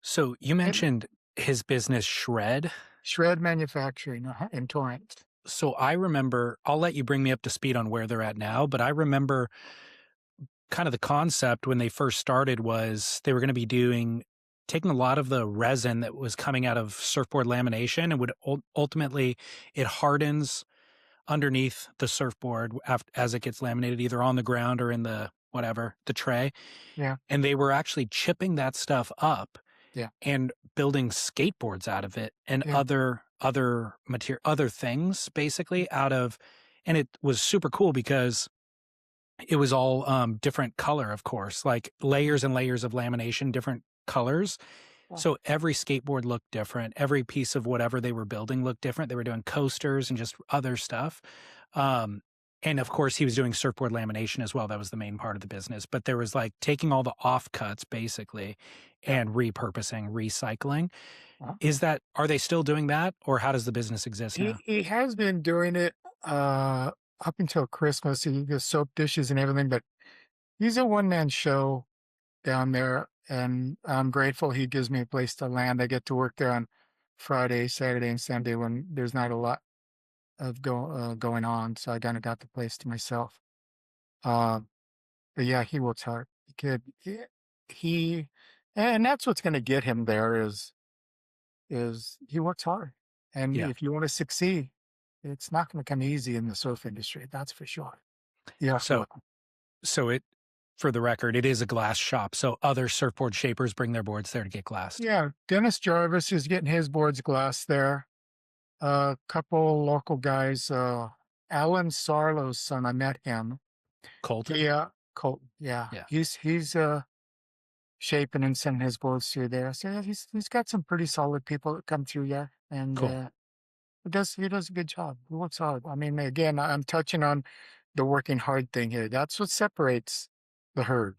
So you and mentioned his business Shred. shred manufacturing in Torrance. So I remember, I'll let you bring me up to speed on where they're at now, but I remember kind of the concept when they first started was they were going to be taking a lot of the resin that was coming out of surfboard lamination and would ultimately it hardens underneath the surfboard as it gets laminated either on the ground or in the whatever the tray, Yeah, and they were actually chipping that stuff up yeah, and building skateboards out of it and yeah. other things basically out of, and it was super cool because it was all different color, of course, like layers and layers of lamination, different colors. Wow. So every skateboard looked different. Every piece of whatever they were building looked different. They were doing coasters and just other stuff. Um, and of course, he was doing surfboard lamination as well. That was the main part of the business. But there was like taking all the offcuts basically Yeah. and repurposing, recycling. Uh-huh. Are they still doing that, or how does the business exist now? He has been doing it up until Christmas. He does soap dishes and everything, but he's a one man show down there, and I'm grateful he gives me a place to land. I get to work there on Friday, Saturday, and Sunday when there's not a lot of going on, so I kind of got the place to myself. Um, but yeah, he works hard. He and that's what's going to get him there is he works hard, and Yeah. if you want to succeed, it's not going to come easy in the surf industry. That's for sure. You have to So, work. so it, for the record, it is a glass shop. So other surfboard shapers bring their boards there to get glassed. Yeah, Dennis Jarvis is getting his boards glass there. A couple local guys, Alan Sarlo's son, I met him. Colton. Yeah, Colton. Yeah, Yeah. he's shaping and sending his boards through there. So yeah, he's got some pretty solid people that come through, yeah, and Cool. he does a good job. He works hard. I mean, again, I'm touching on the working hard thing here. That's what separates the herd.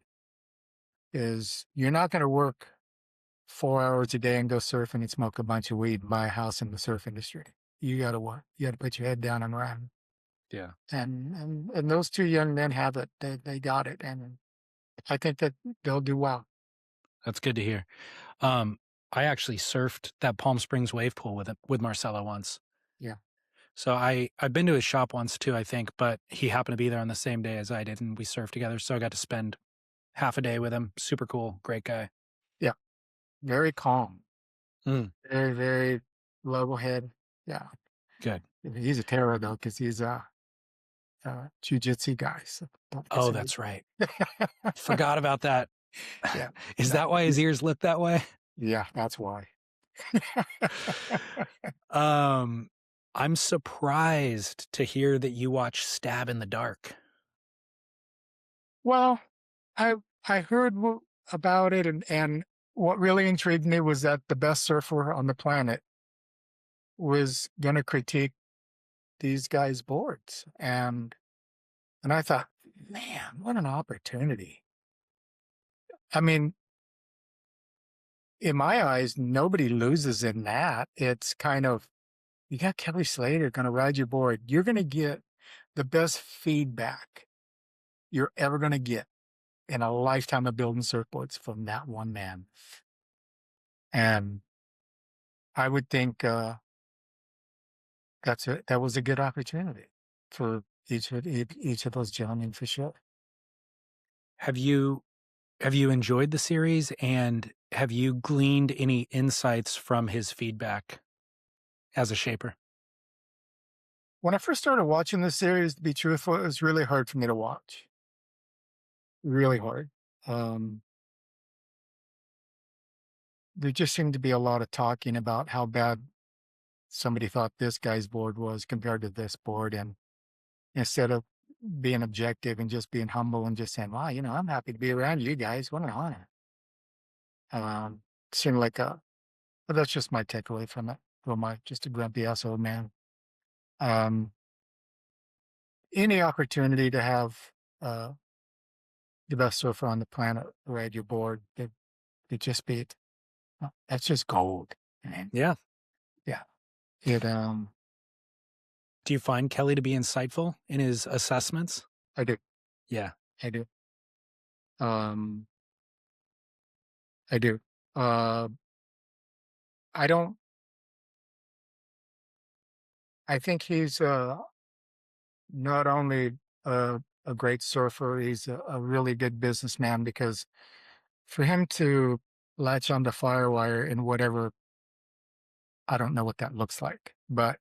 Is you're not going to work 4 hours a day and go surfing and smoke a bunch of weed and buy a house in the surf industry. You got to work. You got to put your head down and run. Yeah. And those two young men have it. They got it, and I think that they'll do well. That's good to hear. I actually surfed that Palm Springs wave pool with Marcelo once. Yeah. So I've been to his shop once too, I think, but he happened to be there on the same day as I did, and we surfed together. So I got to spend half a day with him. Super cool, great guy. Yeah. Very calm. Mm. Very, very level head. Yeah. Good. He's a terror though, because he's a jiu-jitsu guy. So Oh, that's right. Forgot about that. Yeah. Is that why his ears look that way? Yeah, that's why. I'm surprised to hear that you watch Stab in the Dark. Well, I heard about it, and what really intrigued me was that the best surfer on the planet was going to critique these guys' boards, and I thought, man, what an opportunity! I mean, in my eyes, nobody loses in that. It's kind of, you got Kelly Slater going to ride your board. You're going to get the best feedback you're ever going to get in a lifetime of building surfboards from that one man. And I would think that was a good opportunity for each of those gentlemen for sure. Have you enjoyed the series, and have you gleaned any insights from his feedback as a shaper? When I first started watching the series, to be truthful, it was really hard for me to watch. Really hard. There just seemed to be a lot of talking about how bad somebody thought this guy's board was compared to this board. And instead of being objective and just being humble and just saying, wow, I'm happy to be around you guys. What an honor. Seemed like but that's just my takeaway from it. Who am I? Just a grumpy ass old man. Any opportunity to have the best surfer on the planet ride your board, it just be, that's just gold. Man. Yeah. Yeah. It, Do you find Kelly to be insightful in his assessments? I do. Yeah. I do. I do. I think he's not only a great surfer, he's a really good businessman, because for him to latch onto Firewire in whatever, I don't know what that looks like, but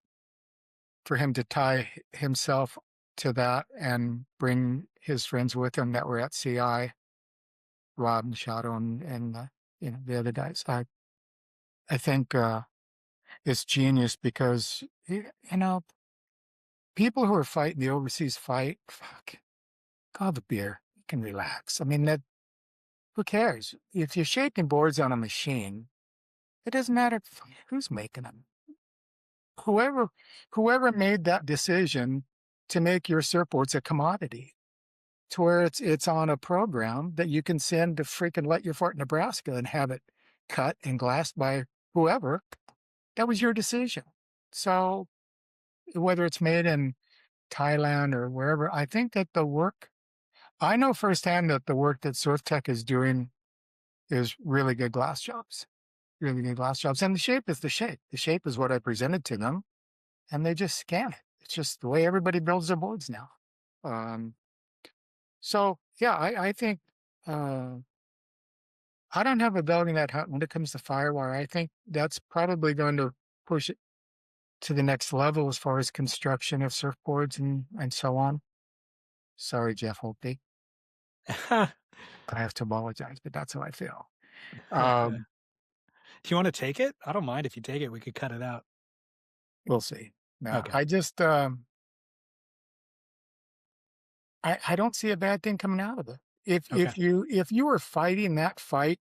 for him to tie himself to that and bring his friends with him that were at CI, Rob and Shadow and the other guys, I think it's genius, because people who are fighting the overseas fight, fuck, go have a beer. You can relax. I mean, who cares? If you're shaping boards on a machine, it doesn't matter who's making them. Whoever made that decision to make your surfboards a commodity, to where it's on a program that you can send to freaking Let Your Fort, Nebraska, and have it cut and glassed by whoever, that was your decision. So whether it's made in Thailand or wherever, I think that I know firsthand that the work that Surf Tech is doing is really good glass jobs. Really good glass jobs. And the shape is the shape. The shape is what I presented to them, and they just scan it. It's just the way everybody builds their boards now. So yeah, I think I don't have a dog in that hunt when it comes to Firewire. I think that's probably going to push it to the next level as far as construction of surfboards and so on. Sorry, Jeff Holtby. I have to apologize, but that's how I feel. Do you want to take it? I don't mind if you take it. We could cut it out. We'll see. No, Okay. I just I don't see a bad thing coming out of it. If you were fighting that fight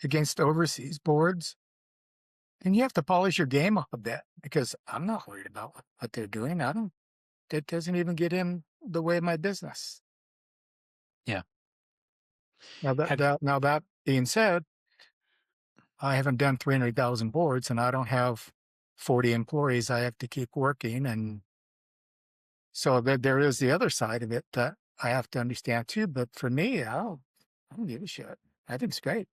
against overseas boards, then you have to polish your game up a bit, because I'm not worried about what they're doing. That doesn't even get in the way of my business. Yeah. Have Now that being said, I haven't done 300,000 boards, and I don't have 40 employees I have to keep working. And so there is the other side of it that I have to understand too. But for me, I don't give a shit. I think it's great.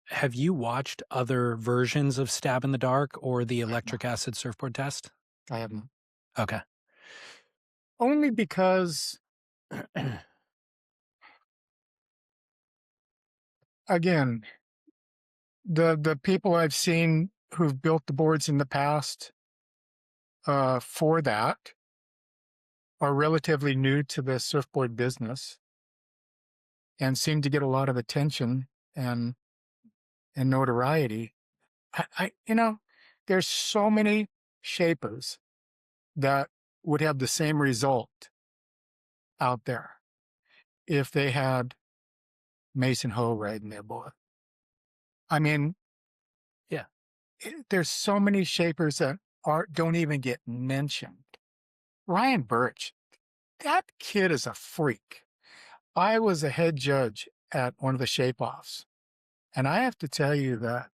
have you watched other versions of Stab in the Dark or the electric acid surfboard test? I haven't. Okay. Only because, again, the people I've seen who've built the boards in the past for that are relatively new to the surfboard business and seem to get a lot of attention and notoriety. There's so many shapers that would have the same result out there if they had Mason Ho riding their board. I mean, Yeah. there's so many shapers that don't even get mentioned. Ryan Birch, that kid is a freak. I was a head judge at one of the shape-offs, and I have to tell you that,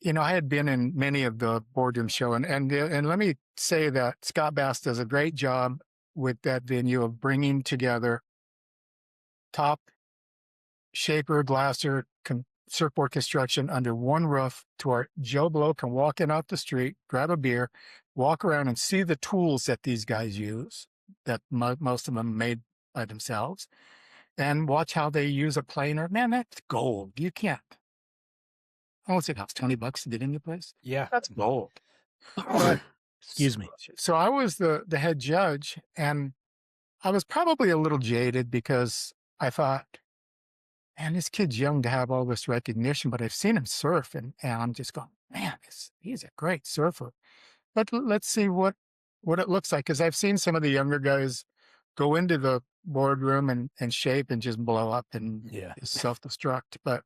I had been in many of the boardroom show, and let me say that Scott Bass does a great job with that venue of bringing together top shaper, glasser, surfboard construction under one roof, to where Joe Blow can walk in out the street, grab a beer, walk around and see the tools that these guys use, that most of them made by themselves, and watch how they use a planer. Man, that's gold. You can't. I won't say it costs $20 to get in your place. Yeah. That's gold. But Excuse me. so I was the head judge, and I was probably a little jaded because I thought, man, this kid's young to have all this recognition, but I've seen him surf, and I'm just going, man, he's a great surfer. But let's see what it looks like, because I've seen some of the younger guys go into the boardroom and shape and just blow up and Yeah. self-destruct. But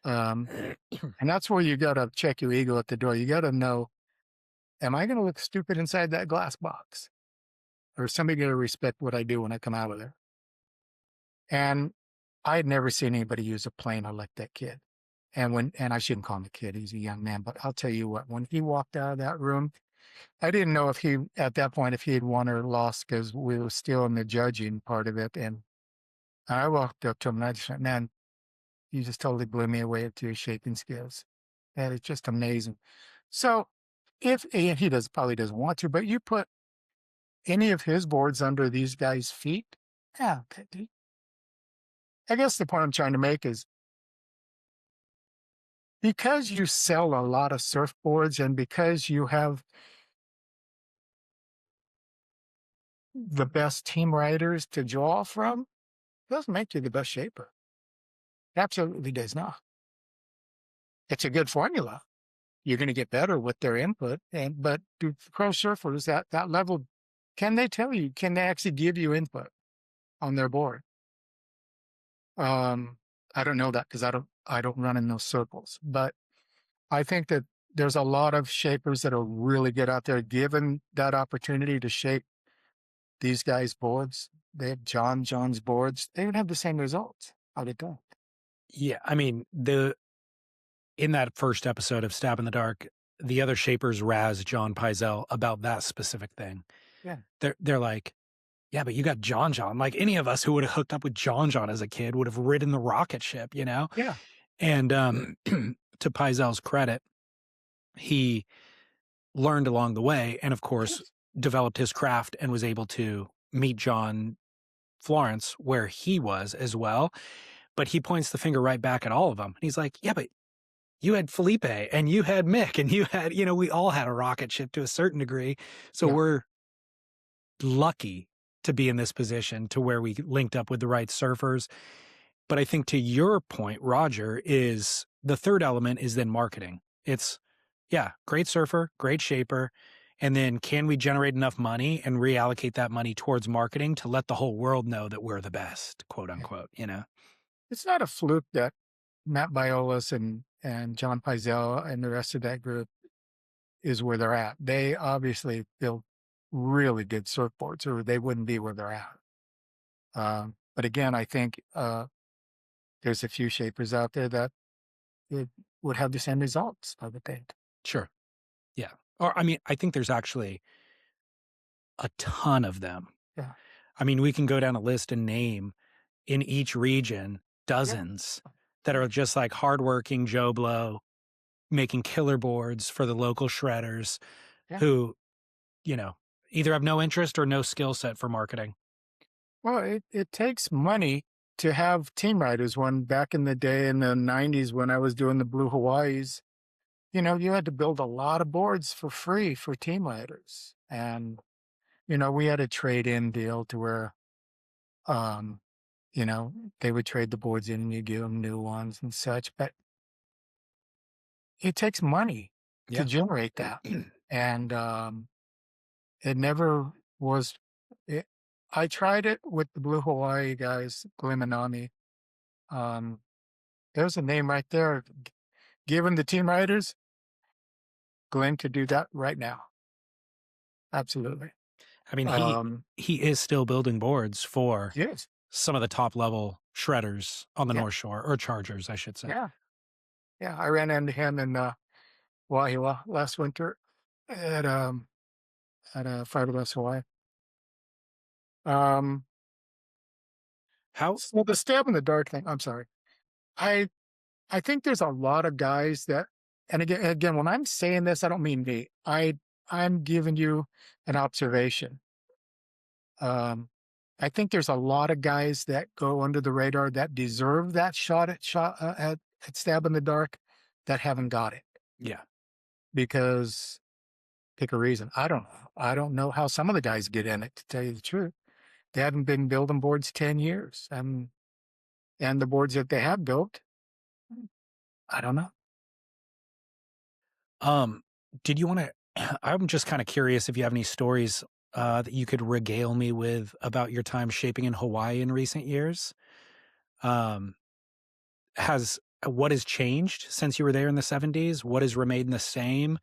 and that's where you got to check your ego at the door. You got to know, am I going to look stupid inside that glass box? Or is somebody going to respect what I do when I come out of there? And I had never seen anybody use a planer like that kid. And I shouldn't call him a kid, he's a young man, but I'll tell you what, when he walked out of that room, I didn't know if he, at that point, if he had won or lost, because we were still in the judging part of it. And I walked up to him and I just went, man, you just totally blew me away with your shaping skills. And it's just amazing. So and he probably doesn't want to, but you put any of his boards under these guys' feet, yeah, I guess the point I'm trying to make is, because you sell a lot of surfboards and because you have the best team riders to draw from, doesn't make you the best shaper. Absolutely does not. It's a good formula. You're going to get better with their input, but do pro surfers that level, can they tell you? Can they actually give you input on their board? I don't know that, because I don't run in those circles, but I think that there's a lot of shapers that are really good out there, given that opportunity to shape these guys' boards. They have John's boards. They would have the same results. How they don't. Yeah. I mean, in that first episode of Stab in the Dark, the other shapers razz John Pizell about that specific thing. Yeah. They're like, yeah, but you got John. Like, any of us who would have hooked up with John as a kid would have ridden the rocket ship, Yeah. And to Pizell's credit, he learned along the way, and of course developed his craft and was able to meet John Florence where he was as well. But he points the finger right back at all of them. And he's like, yeah, but you had Felipe and you had Mick and you had, we all had a rocket ship to a certain degree. So we're lucky to be in this position to where we linked up with the right surfers. But I think, to your point, Roger, is the third element is then marketing. It's, great surfer, great shaper. And then can we generate enough money and reallocate that money towards marketing to let the whole world know that we're the best, quote Yeah. unquote, you know? It's not a fluke that Matt Biolas and John Pizell and the rest of that group is where they're at. They obviously build really good surfboards, or they wouldn't be where they're at. But again, I think there's a few shapers out there that would have the same results, I would think. Sure. Yeah. Or I mean, I think there's actually a ton of them. Yeah. I mean, we can go down a list and name in each region Yeah. dozens that Yeah. are just like hardworking Joe Blow making killer boards for the local shredders Yeah. who, you know, either have no interest or no skill set for marketing. Well, it takes money to have team riders. When back in the day in the 90s, when I was doing the Blue Hawaiis, you had to build a lot of boards for free for team riders. And, we had a trade-in deal to where, um, they would trade the boards in and you give them new ones and such. But it takes money to Yeah. generate that. And it never was. It, I tried it with the Blue Hawaii guys, Glimanami. Um, there's a name right there. Given the team riders, Glenn could do that right now. Absolutely. I mean, Um, he is still building boards for yes. some of the top level shredders on the Yeah. North Shore, or chargers, I should say. Yeah. Yeah. I ran into him in Wahiwa last winter at Fiberglass Hawaii. Um, How so the stab in the dark thing. I'm sorry. I I think there's a lot of guys that, and again, when I'm saying this, I don't mean me. I'm giving you an observation. I think there's a lot of guys that go under the radar that deserve that at stab in the dark that haven't got it yeah. because pick a reason. I don't know. I don't know how some of the guys get in it, to tell you the truth. They haven't been building boards 10 years. And the boards that they have built, I don't know. Um, did you want to I'm just kind of curious if you have any stories that you could regale me with about your time shaping in Hawaii in recent years. Um, has what has changed since you were there in the 70s? What has remained the same?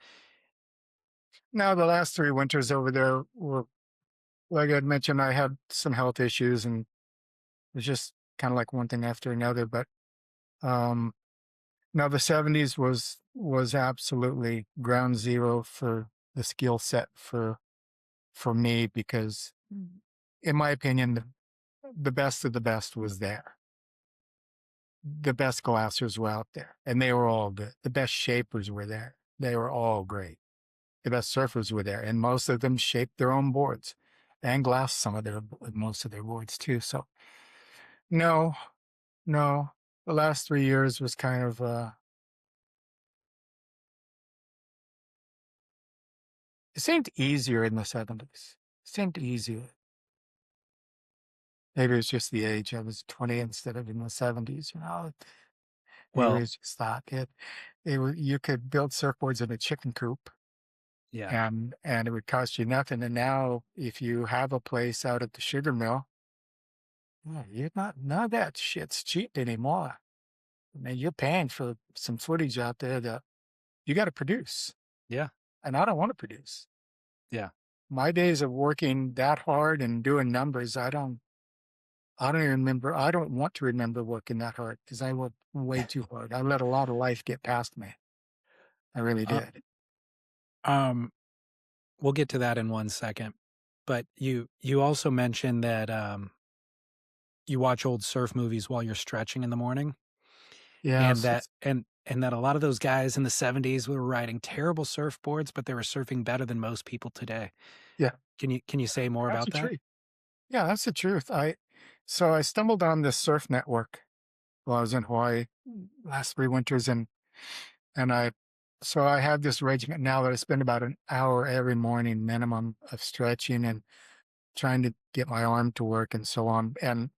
Now, the last 3 winters over there were, like I'd mentioned, I had some health issues and it was just kind of like one thing after another. But um, now the 70s was absolutely ground zero for the skill set for me because, in my opinion, the best of the best was there. The best glassers were out there, and they were all good. The best shapers were there. They were all great. The best surfers were there, and most of them shaped their own boards and glassed most of their boards too. So no, no, the last 3 years was kind of it seemed easier in the 70s. It seemed easier. Maybe it was just the age. I was 20 instead of in the 70s. Maybe Well, it's just that you could build surfboards in a chicken coop yeah. and it would cost you nothing. And now if you have a place out at the sugar mill, you're not, none of that shit's cheap anymore. I mean, you're paying for some footage out there that you got to produce. Yeah. And I don't want to produce. Yeah. My days of working that hard and doing numbers, I don't even remember. I don't want to remember working that hard because I worked way too hard. I let a lot of life get past me. I really Uh, did. um, we'll get to that in one second. But you also mentioned that you watch old surf movies while you're stretching in the morning. And Yes. and that a lot of those guys in the 70s were riding terrible surfboards, but they were surfing better than most people today. Yeah. Can you say more That's about the that? truth. Yeah, that's the truth. So I stumbled on this surf network while I was in Hawaii last 3 winters and I have this regiment now that I spend about an hour every morning minimum of stretching and trying to get my arm to work and so on. And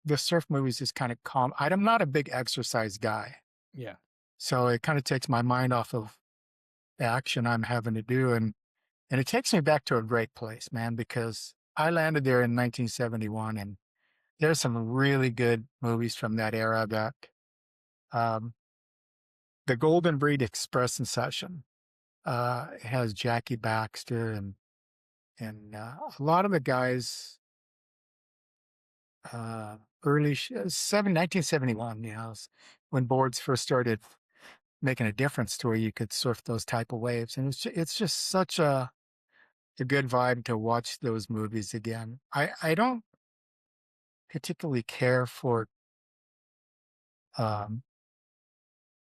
the surf movies is kind of calm. I'm not a big exercise guy. Yeah. So it kind of takes my mind off of action I'm having to do. And it takes me back to a great place, man, because I landed there in 1971, and there's some really good movies from that era that, um, the Golden Breed Express and Session, has Jackie Baxter and a lot of the guys, uh, early, 1971, when boards first started making a difference to where you could surf those type of waves. And it's just such a good vibe to watch those movies again. I don't particularly care for um,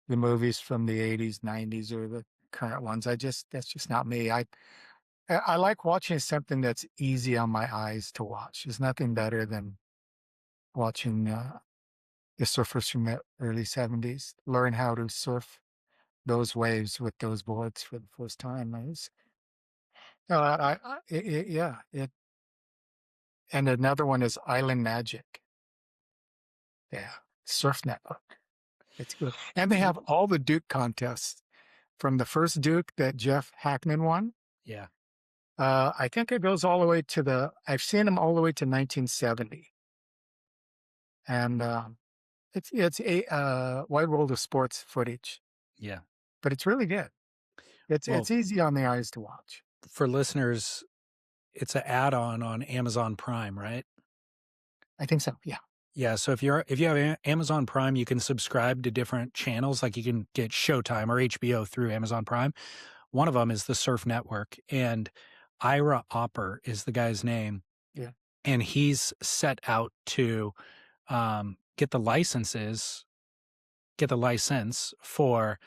the movies from the 80s, 90s, or the current ones. That's just not me. I like watching something that's easy on my eyes to watch. There's nothing better than watching the surfers from the early 70s learn how to surf those waves with those boards for the first time. No, yeah, and another one is Island Magic. Yeah, Surf Network. It's good. And they have all the Duke contests from the first Duke that Jeff Hackman won. Yeah. I think it goes all the way to I've seen them all the way to 1970. And it's a wide world of sports footage, Yeah. but it's really good. Well, It's easy on the eyes to watch. for listeners, it's an add-on Amazon Prime, right? I think so. Yeah. Yeah, so if you have Amazon Prime, you can subscribe to different channels. Like you can get Showtime or HBO through Amazon Prime. One of them is the Surf Network, and Ira Opper is the guy's name. Yeah. And he's set out to get the license for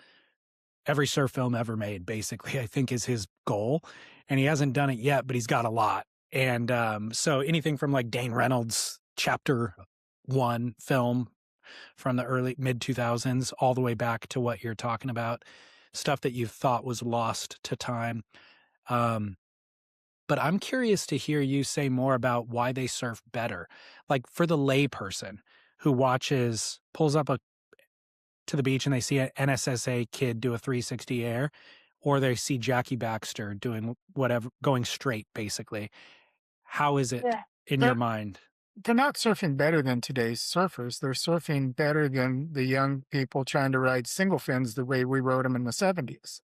every surf film ever made, basically, I think is his goal. And he hasn't done it yet, but he's got a lot. And so anything from like Dane Reynolds' Chapter 1 film from the early mid 2000s all the way back to what you're talking about, stuff that you thought was lost to time. But I'm curious to hear you say more about why they surf better. Like for the layperson who pulls up to the beach and they see an NSSA kid do a 360 air, or they see Jackie Baxter doing whatever, going straight, basically. How is it Yeah. in your mind? They're not surfing better than today's surfers. They're surfing better than the young people trying to ride single fins the way we rode them in the 70s.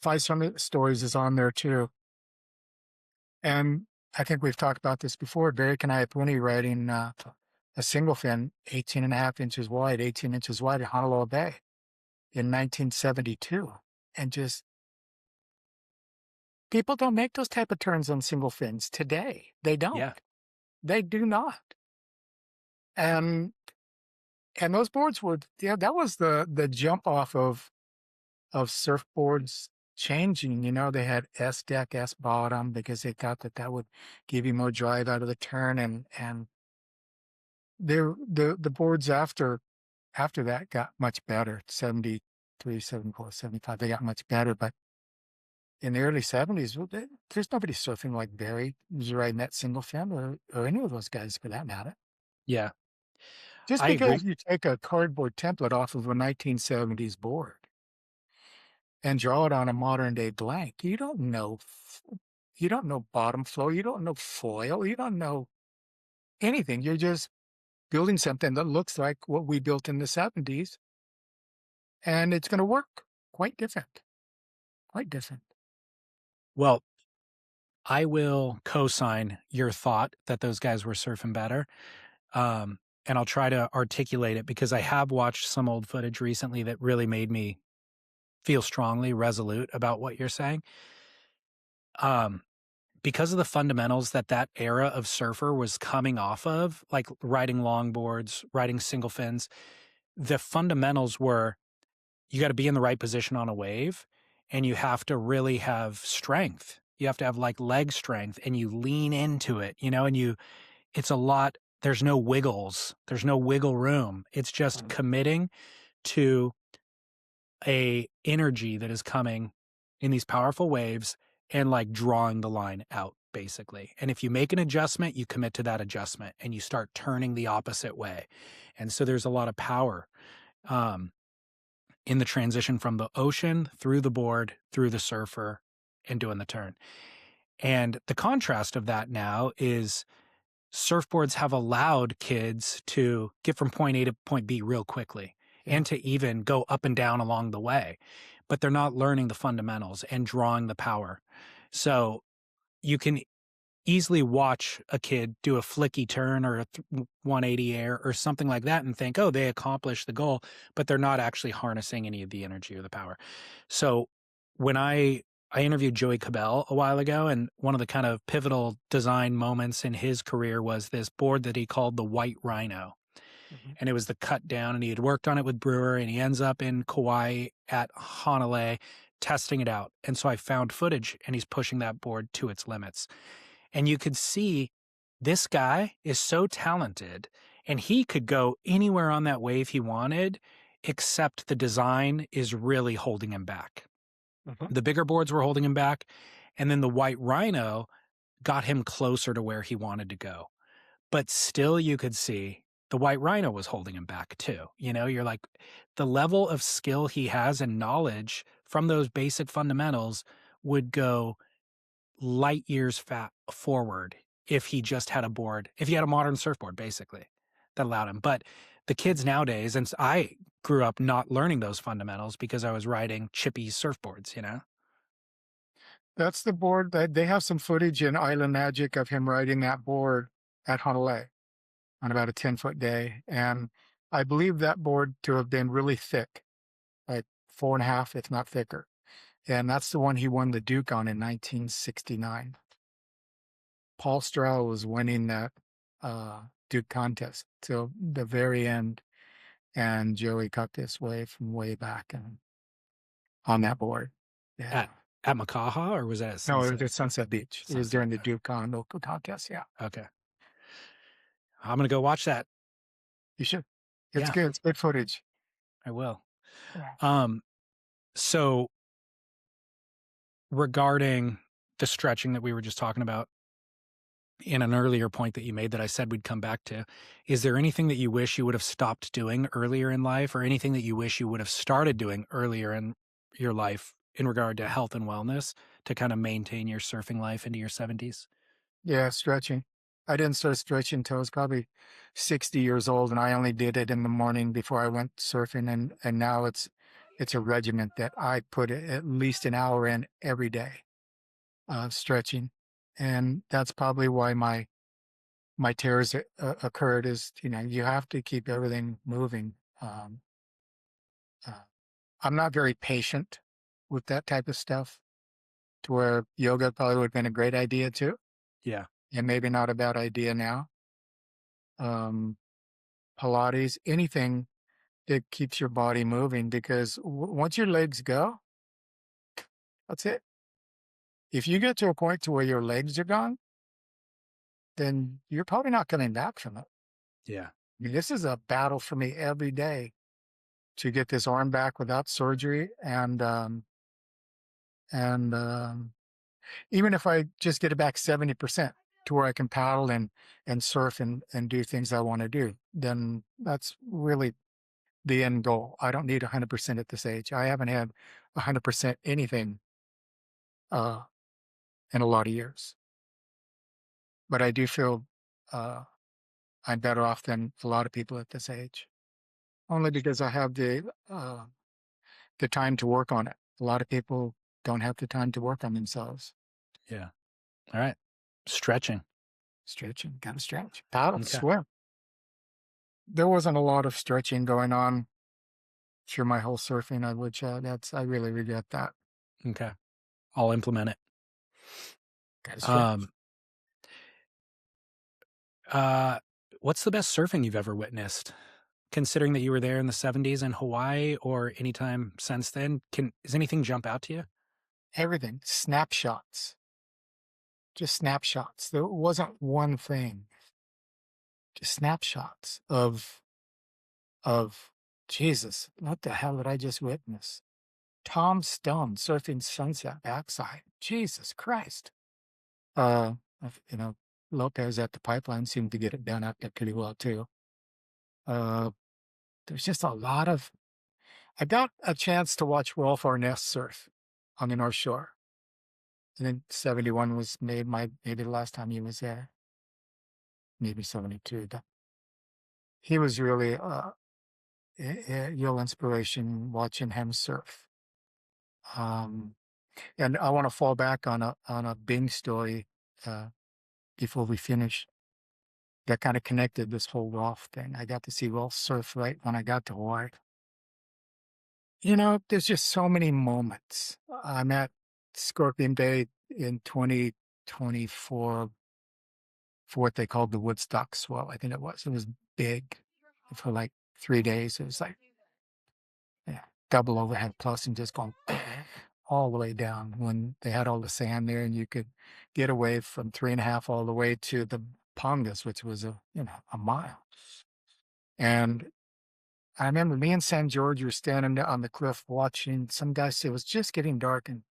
Five Summit Stories is on there too. And I think we've talked about this before. Barry Kanayapuni riding a single fin 18 and a half inches wide, 18 inches wide at Honolulu Bay in 1972. And just people don't make those type of turns on single fins today. They don't. Yeah. They do not. And those boards were, that was the jump off of surfboards changing. They had S deck, S bottom, because they thought that would give you more drive out of the turn. And the boards after that got much better. 73, 74, 75, they got much better. But in the early 70s, there's nobody surfing like Barry who's riding that single fin, or any of those guys for that matter. Yeah. Just I because agree. you take a cardboard template off of a 1970s board and draw it on a modern day blank, you don't know bottom flow, you don't know foil, you don't know anything. You're just building something that looks like what we built in the 70s, and it's going to work quite different. Quite different. Well, I will co-sign your thought that those guys were surfing better. And I'll try to articulate it because I have watched some old footage recently that really made me feel strongly resolute about what you're saying. Because of the fundamentals that era of surfer was coming off of, like riding longboards, riding single fins, the fundamentals were you got to be in the right position on a wave, and you have to really have strength. You have to have like leg strength, and you lean into it, and it's a lot. There's no wiggles. There's no wiggle room. It's just committing to a energy that is coming in these powerful waves and like drawing the line out, basically. And if you make an adjustment, you commit to that adjustment and you start turning the opposite way. And so there's a lot of power in the transition from the ocean through the board, through the surfer, and doing the turn. And the contrast of that now is surfboards have allowed kids to get from point A to point B real quickly Yeah. and to even go up and down along the way, but they're not learning the fundamentals and drawing the power. So you can easily watch a kid do a flicky turn or a 180 air or something like that and think, oh, they accomplished the goal, but they're not actually harnessing any of the energy or the power. So when I interviewed Joey Cabell a while ago, and one of the kind of pivotal design moments in his career was this board that he called the White Rhino. Mhm. And it was the cut down, and he had worked on it with Brewer, and he ends up in Kauai at Honolulu testing it out. And so I found footage, and he's pushing that board to its limits. And you could see this guy is so talented, and he could go anywhere on that wave he wanted, except the design is really holding him back. Mhm. The bigger boards were holding him back, and then the White Rhino got him closer to where he wanted to go. But still, you could see the White Rhino was holding him back too. You know, you're like, the level of skill he has and knowledge from those basic fundamentals would go light years forward if he just had a board, if he had a modern surfboard, basically, that allowed him. But the kids nowadays, and I grew up not learning those fundamentals because I was riding chippy surfboards, you know? That's the board that they have some footage in Island Magic of him riding that board at Honolulu on about a 10-foot day. And I believe that board to have been really thick, like 4.5, if not thicker. And that's the one he won the Duke on in 1969. Paul Stroh was winning that Duke contest till the very end. And Joey cut this way from way back and on that board. Yeah. At Makaha, or was that at No, it Sunset? was at Sunset Beach. It was Sunset, during the okay. Duke local contest. Yeah. Okay. I'm going to go watch that. You should. It's Yeah, good. It's good footage. I will. Yeah. So regarding the stretching that we were just talking about in an earlier point that you made that I said we'd come back to, is there anything that you wish you would have stopped doing earlier in life, or anything that you wish you would have started doing earlier in your life in regard to health and wellness to kind of maintain your surfing life into your 70s? Yeah, stretching. I didn't start stretching until I was probably 60 years old, and I only did it in the morning before I went surfing. And now it's a regiment that I put at least an hour in every day of stretching, and that's probably why my tears occurred. Is you have to keep everything moving. Um, uh, I'm not very patient with that type of stuff, to where yoga probably would have been a great idea too, Yeah. and maybe not a bad idea now. Um, Pilates, anything that keeps your body moving, because once your legs go, that's it. If you get to a point to where your legs are gone, then you're probably not coming back from it. Yeah. I mean, this is a battle for me every day to get this arm back without surgery, and even if I just get it back 70% to where I can paddle and surf and do things I want to do, then that's really the end goal. I don't need 100% at this age. I haven't had 100% anything uh, in a lot of years, but I do feel uh, I'm better off than a lot of people at this age, only because I have the time to work on it. A lot of people don't have the time to work on themselves. Yeah. All right. Stretching. Stretching, gotta stretch, paddle, Okay. swim. There wasn't a lot of stretching going on through my whole surfing, which I really regret that. Okay. I'll implement it. Gotta stretch. Um, uh, what's the best surfing you've ever witnessed? Considering that you were there in the 70s in Hawaii or anytime since then, does anything jump out to you? Everything, snapshots, just snapshots. There wasn't one thing, just snapshots of Jesus. What the hell did I just witness? Tom Stone surfing sunset backside. Jesus Christ. Uh, you know, Lopez at the pipeline seemed to get it done out there pretty well too. There's just a lot of I got a chance to watch Rolf Arness surf on the North Shore. And then 71 was maybe the last time he was there. Maybe 72. He was really a real inspiration watching him surf. Um, and I want to fall back on a Bing story before we finish. That kind of connected this whole Rolf thing. I got to see Rolf surf right when I got to Hawaii. You know, there's just so many moments. I'm at Scorpion Bay in 2024 for what they called the Woodstock swell. I think it was. It was big for like 3 days. It was like, yeah, double overhead plus and just going all the way down when they had all the sand there and you could get away from 3.5 all the way to the Pongas, which was a mile. And I remember me and San George were standing there on the cliff watching. Some guy said it was just getting dark and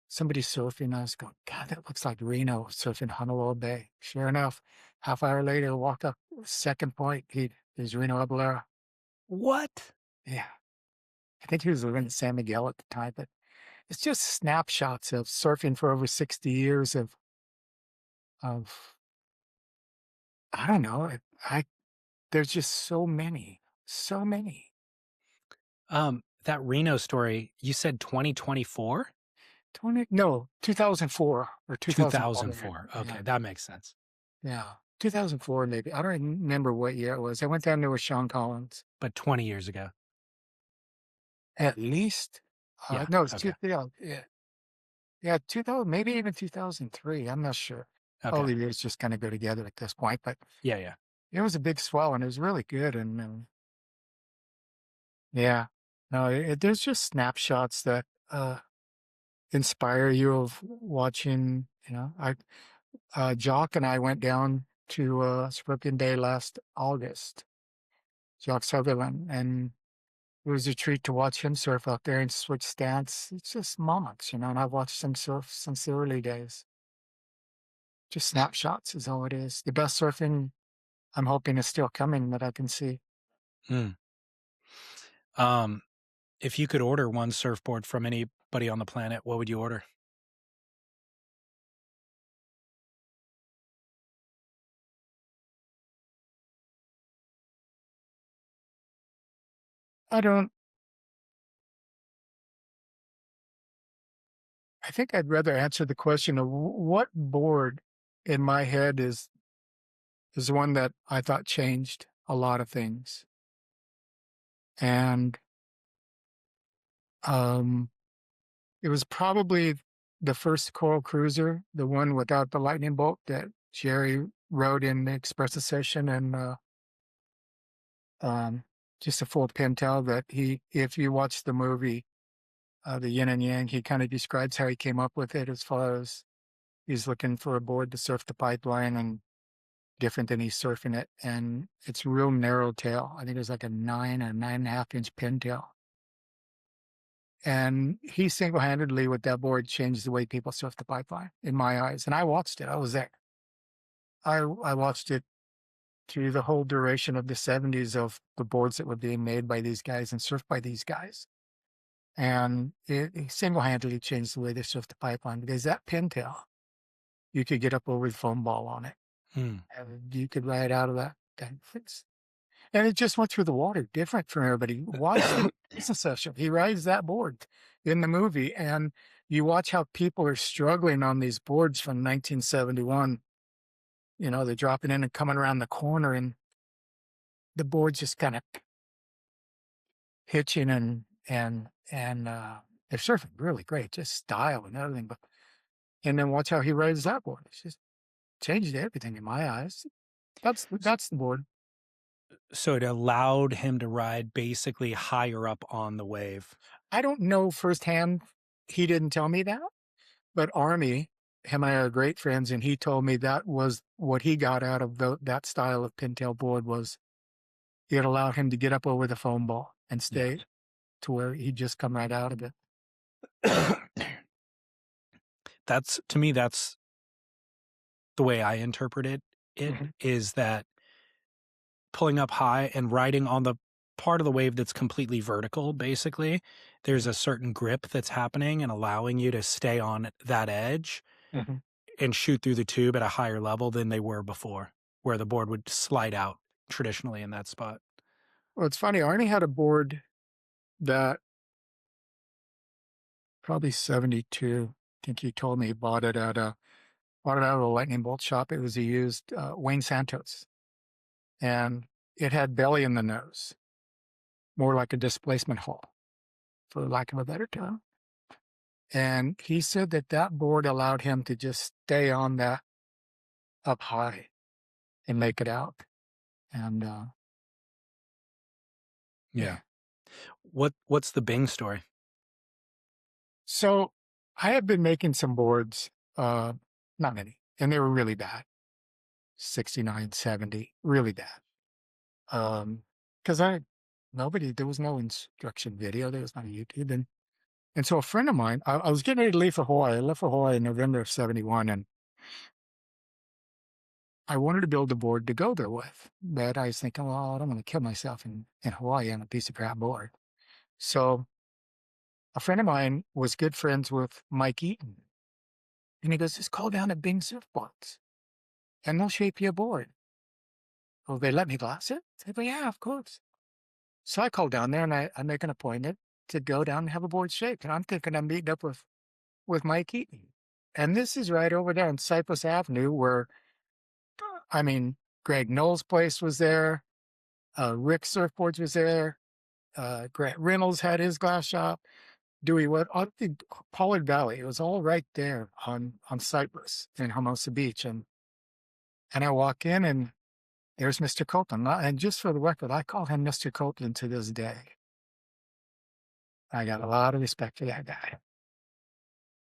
somebody surfing. I was going, God, that looks like Reno surfing Honolulu Bay. Sure enough, half hour later, walked up second point. There's Reno Abalera. What? Yeah. I think he was living in San Miguel at the time, but it's just snapshots of surfing for over 60 years of I don't know. There's just so many, so many. That Reno story, you said 2024? 2004 or 2004. 2004. Okay, Yeah. that makes sense. Yeah. 2004, maybe. I don't remember what year it was. I went down there with Sean Collins. But 20 years ago. At least. Yeah. No, it's Okay. 2000. Yeah, 2000, maybe even 2003. I'm not sure. All Okay. the years just kind of go together at this point, but Yeah. it was a big swell and it was really good. And yeah, no, there's just snapshots that inspire you of watching. Jock and I went down to Scorpion Bay last August. Jock Sutherland, and it was a treat to watch him surf out there and switch stance. It's just moments, and I've watched him surf since the early days. Just snapshots is all it is. The best surfing I'm hoping is still coming that I can see. Mm. If you could order one surfboard from anybody on the planet, what would you order? I think I'd rather answer the question of what board in my head is one that I thought changed a lot of things. And it was probably the first Coral Cruiser, the one without the lightning bolt that Jerry rode in the Express session, and just a full pintail that if you watch the movie, the Yin and Yang, he kind of describes how he came up with it as far as he's looking for a board to surf the pipeline and different than he's surfing it. And it's real narrow tail. I think it was like a 9.5 inch pintail. And he single-handedly with that board changed the way people surf the pipeline in my eyes. And I watched it. I was there. I watched it through the whole duration of the 70s of the boards that were being made by these guys and surfed by these guys. And it single-handedly changed the way they surfed the pipeline because that pintail, you could get up over the foam ball on it. And you could ride out of that. And it just went through the water, different from everybody. Watch the business session. He rides that board in the movie, and you watch how people are struggling on these boards from 1971. They're dropping in and coming around the corner, and the board's just kind of hitching and they're surfing really great, just style and everything. And then watch how he rides that board. It's just changed everything in my eyes. That's the board. So it allowed him to ride basically higher up on the wave. I don't know firsthand. He didn't tell me that, but Army, him and I are great friends, and he told me that was what he got out of that style of pintail board was it allowed him to get up over the foam ball and stay to where he'd just come right out of it. To me, that's the way I interpreted it, is that pulling up high and riding on the part of the wave that's completely vertical, basically. There's Mhm. a certain grip that's happening and allowing you to stay on that edge Mhm. and shoot through the tube at a higher level than they were before, where the board would slide out traditionally in that spot. Well, it's funny. Arnie had a board that probably 72. I think he told me he bought it out of a lightning bolt shop. It was a used Wayne Santos, and it had belly in the nose, more like a displacement hull, for lack of a better term. And he said that that board allowed him to just stay on that up high and make it out. And Yeah. yeah. What's the Bing story? So I have been making some boards, not many, and they were really bad. 69, 70, really bad. Because there was no instruction video, there was no YouTube. And so a friend of mine, I was getting ready to leave for Hawaii. I left for Hawaii in November of 71, and I wanted to build a board to go there with. But I was thinking, well, I don't want to kill myself in Hawaii on a piece of crap board. So a friend of mine was good friends with Mike Eaton. And he goes, just call down at Bing Surfboards and they'll shape you a board. Well, they let me glass it? I said, yeah, of course. So I called down there and I make an appointment to go down and have a board shaped. And I'm thinking I'm meeting up with Mike Eaton. And this is right over there on Cypress Avenue where, I mean, Greg Knoll's place was there. Rick Surfboards was there. Grant Reynolds had his glass shop. Dewey Wood, all the Pollard Valley. It was all right there on Cypress in Hermosa Beach. And I walk in and there's Mr. Copeland. And just for the record, I call him Mr. Copeland to this day. I got a lot of respect for that guy.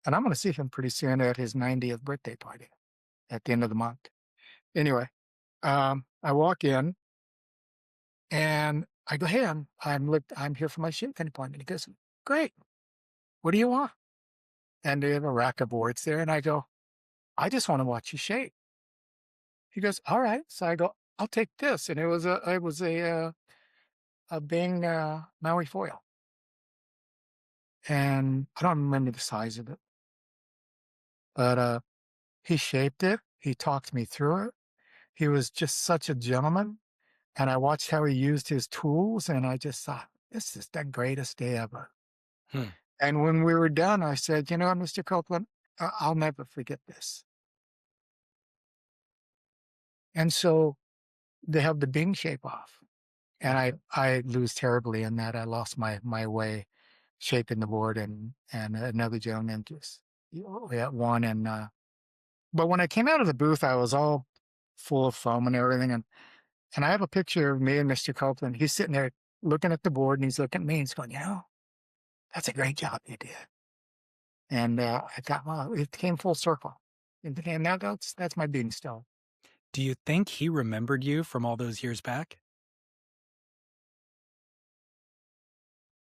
And I'm going to see him pretty soon at his 90th birthday party at the end of the month. Anyway, I walk in and I go, hey, I'm here for my shaping appointment. He goes, great. What do you want? And they have a rack of boards there. And I go, I just want to watch you shape. He goes, all right. So I go, I'll take this. And it was a Bing Maui foil. And I don't remember the size of it, but he shaped it. He talked me through it. He was just such a gentleman. And I watched how he used his tools, and I just thought, this is the greatest day ever. Hmm. And when we were done, I said, you know what, Mr. Copeland, I'll never forget this. And so they have the Bing shape off. And I lose terribly in that. I lost my way shaping the board, and another gentleman just we had one. And but when I came out of the booth, I was all full of foam and everything. And I have a picture of me and Mr. Copeland. He's sitting there looking at the board, and he's looking at me and he's going, you know, that's a great job you did. And I thought, well, it came full circle. And now that's my Bing stone. Do you think he remembered you from all those years back?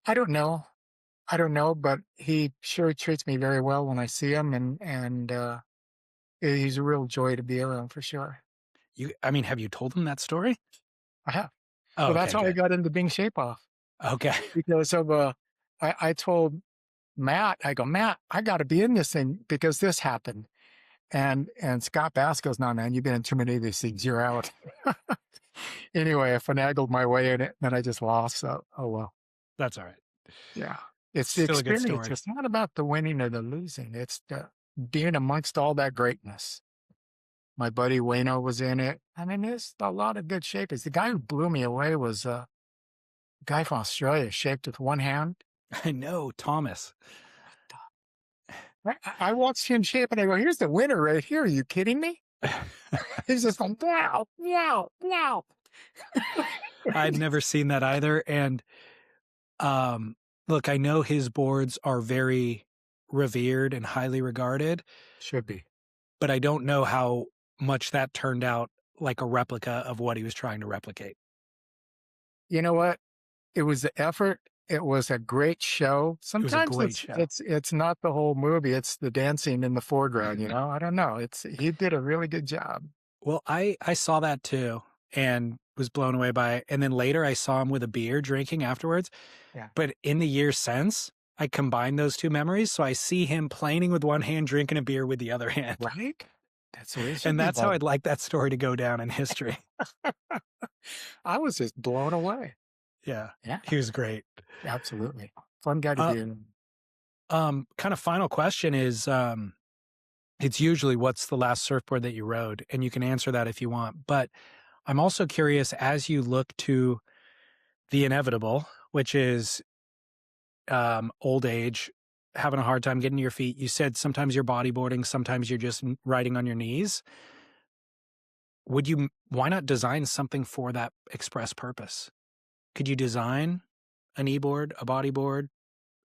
I don't know. I don't know, but he sure treats me very well when I see him, and he's a real joy to be around for sure. I mean, have you told him that story? I have. Oh, Well, okay, that's how I good. got into Bing Shape Off Okay. because of I told Matt, I go, Matt, I got to be in this thing because this happened, and Scott Bass goes, no, man, you've been in too many of these things, you're out. Anyway, I finagled my way in it, and then I just lost. So, oh well. That's all right. Yeah. It's the Still a good experience. story. It's not about the winning or the losing. It's the being amongst all that greatness. My buddy Wayno was in it. I mean, there's a lot of good shapers. The guy who blew me away was a guy from Australia, shaped with one hand. I know, Thomas. I watched him shape and I go, here's the winner right here. Are you kidding me? He's just going, wow, wow, wow. I'd never seen that either. And look, I know his boards are very revered and highly regarded, Should be. but I don't know how much that turned out like a replica of what he was trying to replicate. You know what? It was the effort. It was a great show. Sometimes great show. it's not the whole movie. It's the dancing in the foreground, you know? I don't know. He did a really good job. Well, I saw that too. And was blown away by it. And then later I saw him with a beer drinking afterwards. Yeah. But in the years since, I combined those two memories. So I see him planing with one hand, drinking a beer with the other hand. Right? That's the way it should And be that's how done. I'd like that story to go down in history. I was just blown away. Yeah. Yeah, He was great. absolutely. Fun guy to be in. Kind of final question is, it's usually what's the last surfboard that you rode? And you can answer that if you want. But I'm also curious, as you look to the inevitable, which is old age, having a hard time getting to your feet. You said sometimes you're bodyboarding, sometimes you're just riding on your knees. Why not design something for that express purpose? Could you design a knee board, a bodyboard,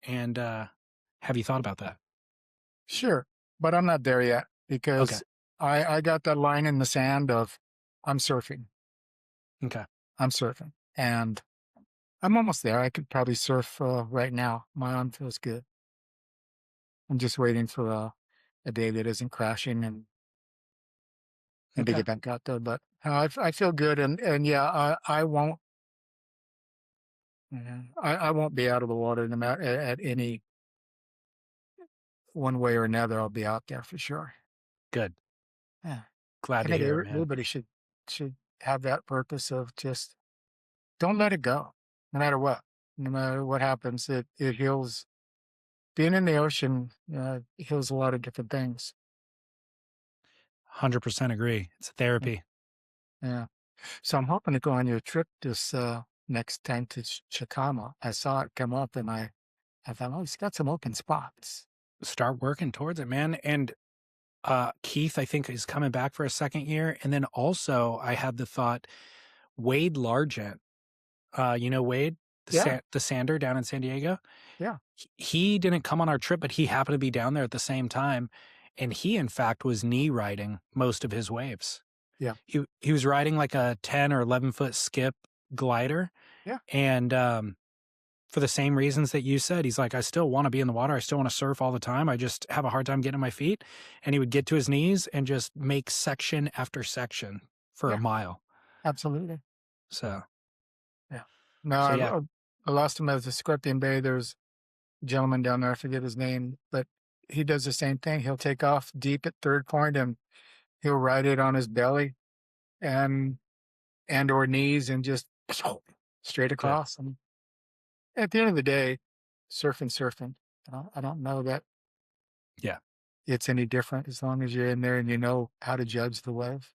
and have you thought about that? Sure, but I'm not there yet because I got that line in the sand of I'm surfing. Okay. I'm surfing. And I'm almost there. I could probably surf right now. My arm feels good. I'm just waiting for a day that isn't crashing and to Okay. get back out there. But I feel good. And yeah, I won't. I won't be out of the water no matter at any one way or another. I'll be out there for sure. Good. Yeah. Glad I to think hear it, man. everybody should have that purpose of just don't let it go, no matter what. No matter what happens, it heals. Being in the ocean heals a lot of different things. 100% agree. It's therapy. Yeah. So I'm hoping to go on your trip this next time to Chicama. I saw it come up and I thought, oh, it's got some open spots. Start working towards it, man. And Keith, I think, is coming back for a second year. And then also I had the thought, Wade Largent, you know Wade, Yeah. the sander down in San Diego? Yeah. He didn't come on our trip, but he happened to be down there at the same time. And he, in fact, was knee riding most of his waves. Yeah. He was riding like a 10 or 11-foot skip glider. Yeah. And for the same reasons that you said, he's like, I still want to be in the water. I still want to surf all the time. I just have a hard time getting on my feet. And he would get to his knees and just make section after section for a mile. Absolutely. So, yeah. No, so yeah. I lost him at the Scorpion Bay. There's a gentleman down there, I forget his name, but he does the same thing. He'll take off deep at third point and he'll ride it on his belly and or knees and just straight across. And at the end of the day, surfing. I don't know that it's any different as long as you're in there and you know how to judge the wave.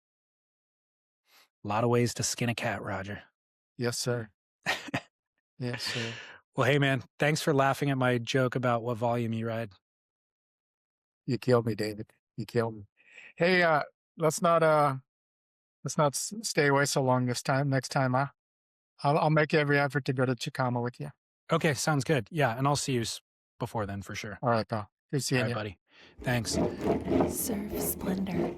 A lot of ways to skin a cat, Roger. Yes, sir. Yes, sir. Well, hey, man, thanks for laughing at my joke about what volume you ride. You killed me, David. You killed me. Hey, let's not stay away so long this time. Next time, I'll make every effort to go to Chicama with you. Okay, sounds good. Yeah, and I'll see you before then for sure. All right, pal. Good seeing All right, you. buddy. Thanks. Surf Splendor.